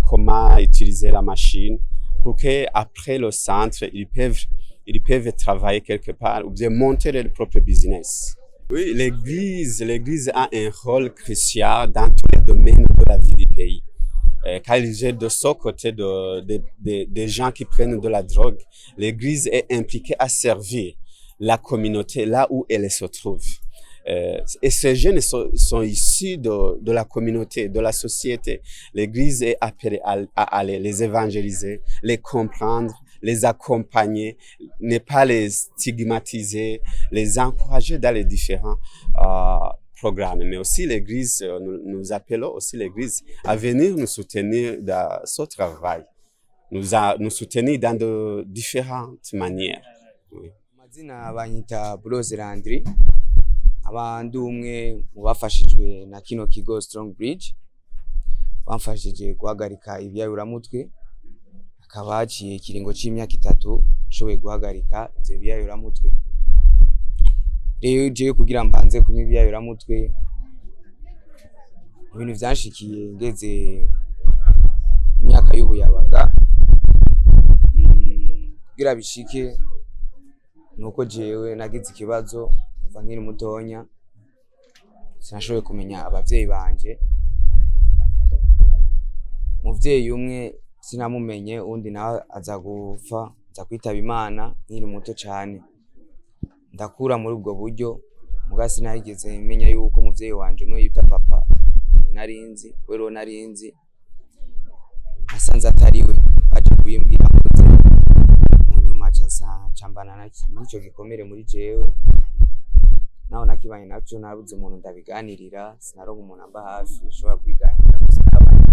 comment utiliser la machine, pour qu'après le centre, ils peuvent travailler quelque part ou bien monter leur propre business. Oui, l'Église a un rôle crucial dans tous les domaines de la vie du pays. Quand il est de ce côté des gens qui prennent de la drogue, l'Église est impliquée à servir la communauté là où elle se trouve. Et ces jeunes sont issus de la communauté, de la société. L'Église est appelée à aller les évangéliser, les comprendre, les accompagner, ne pas les stigmatiser, les encourager dans les différents programmes. Mais aussi l'Église, nous appelons aussi l'Église à venir nous soutenir dans ce travail, nous soutenir dans de différentes manières. Oui. Mazina banyita Brose Landry, abandu umwe mu bafashijwe na kino kigo Strong Bridge, bamfashije guhagarika ibyayuramutwe, akaba haciye ikiringo c'imyaka 3 nshoboye guhagarika ivyo byayuramutwe. Rero je kugira mbanze kunywa ibyayuramutwe, ibintu vyanshikiye ngeze imyaka y'ubuyabaga, kugira bishike nuko jewe nagize ikibazo kuva nkiri mutonya, sinashoboye kumenya abavyeyi banje. Muvyeyi umwe sinamumenye, undi nawe aza kwitaba Imana nkiri muto cane. Ndakura muri ubwo buryo, muga sinahigeze menya yuko muvyeyi wanje umwe yita papa narinzi, wero narinzi asanze atariwe, aje kuyimbwira munyuma cambana n'icyo gikomere muri jewe, naho nakibanye naco nabuze umuntu ndabiganirira, sinaronka umuntu amba hafi ushobora kwiganirira, gusa nabanye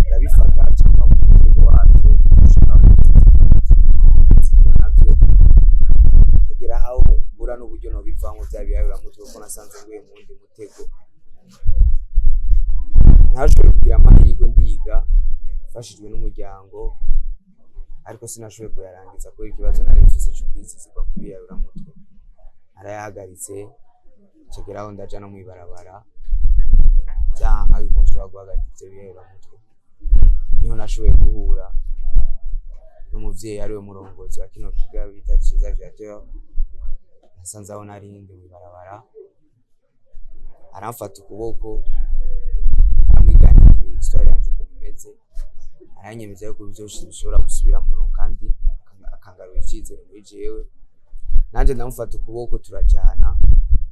ndabifata cyangwa mu mutego wabyo nabyo agira aho bura n'uburyo nobivamo byabiyayuramutwe, kuko nasanze nguye mu wundi mutego. Ntashoboye kugira amahirwe ndiga mfashijwe n'umuryango, ariko sinashoboye kuyarangiza kubera ikibazo nari mfise cyo kwizizirwa kubiyayuramutwe. Narayahagaritse cegeraho ndaja no mwibarabara, byanka yuko nshobora guhagarika ivyo biyayuramutwe. Niho nashoboye guhura n'umuvyeyi ariwe murongozi wa kino kigo bita Ciza Viateur. Nasanze aho narindi mwibarabara, aramfata ukuboko amwiganira histoire yanje uko imeze, aranyemeza yuko byose bishobora gusubira mu murongo kandi akangarura icyizere muri jewe. Nanje ndamufata ukuboko turajana,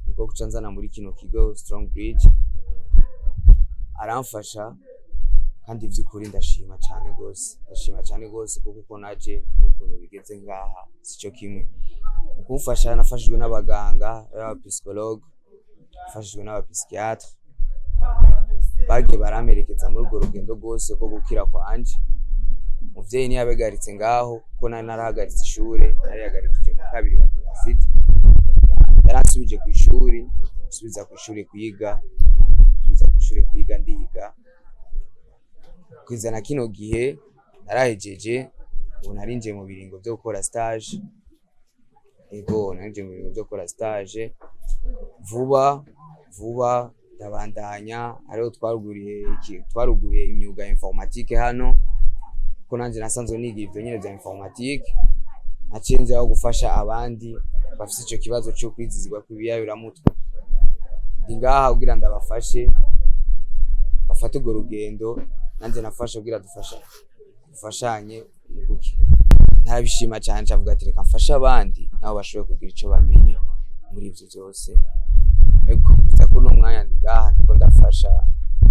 nuko kucanzana muri kino kigo Strong Bridge, aramfasha kandi by'ukuri ndashima cyane gose kuko naje ukuntu bigeze ngaha sico kimwe. Kumfasha nafashijwe n'abaganga, psychologue, nafashijwe n'abapsychiatre, bagiye baramerekeza muri urwo rugendo rwose ko gukira kwanje. Muvyeyi ni yabegaritse ngaho kuko nari narahagaritse ishure, nari yagarikije mu kabiri wa university, yaransubije ku ishuri, subiza ku ishuri kwiga, ndiga kwizana kino gihe narahejeje. Ubu narinje mu biringo byo gukora stage, narinje mu biringo byo gukora stage vuba ndabandanya. Ariho twaruguriye imyuga informatique hano, kuko nanje nasanzwe niga ivyo nyene bya informatique, nacenze aho gufasha abandi bafite ico kibazo cyo kwizizirwa kw'ibiyayuramutwe. Ndi ngaha kugira ndabafashe bafate urwo rugendo, nanje nafashe kugira dufashanye muguki. Ntabishima cyane, cavuga ati reka mfasha abandi nabo bashoboye kugira ico bamenye muri ivyo byose. Ego gusa kuno mwanya ndi ngaha ndiko ndafasha,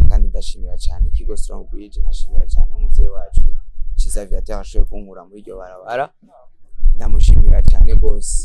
kandi ndashimira cyane ikigo Strong Bridge, nkashimira cyane umuvyeyi wacu Ciza Viateur ashoboye kunkura muri iryo barabara, ndamushimira cyane gose.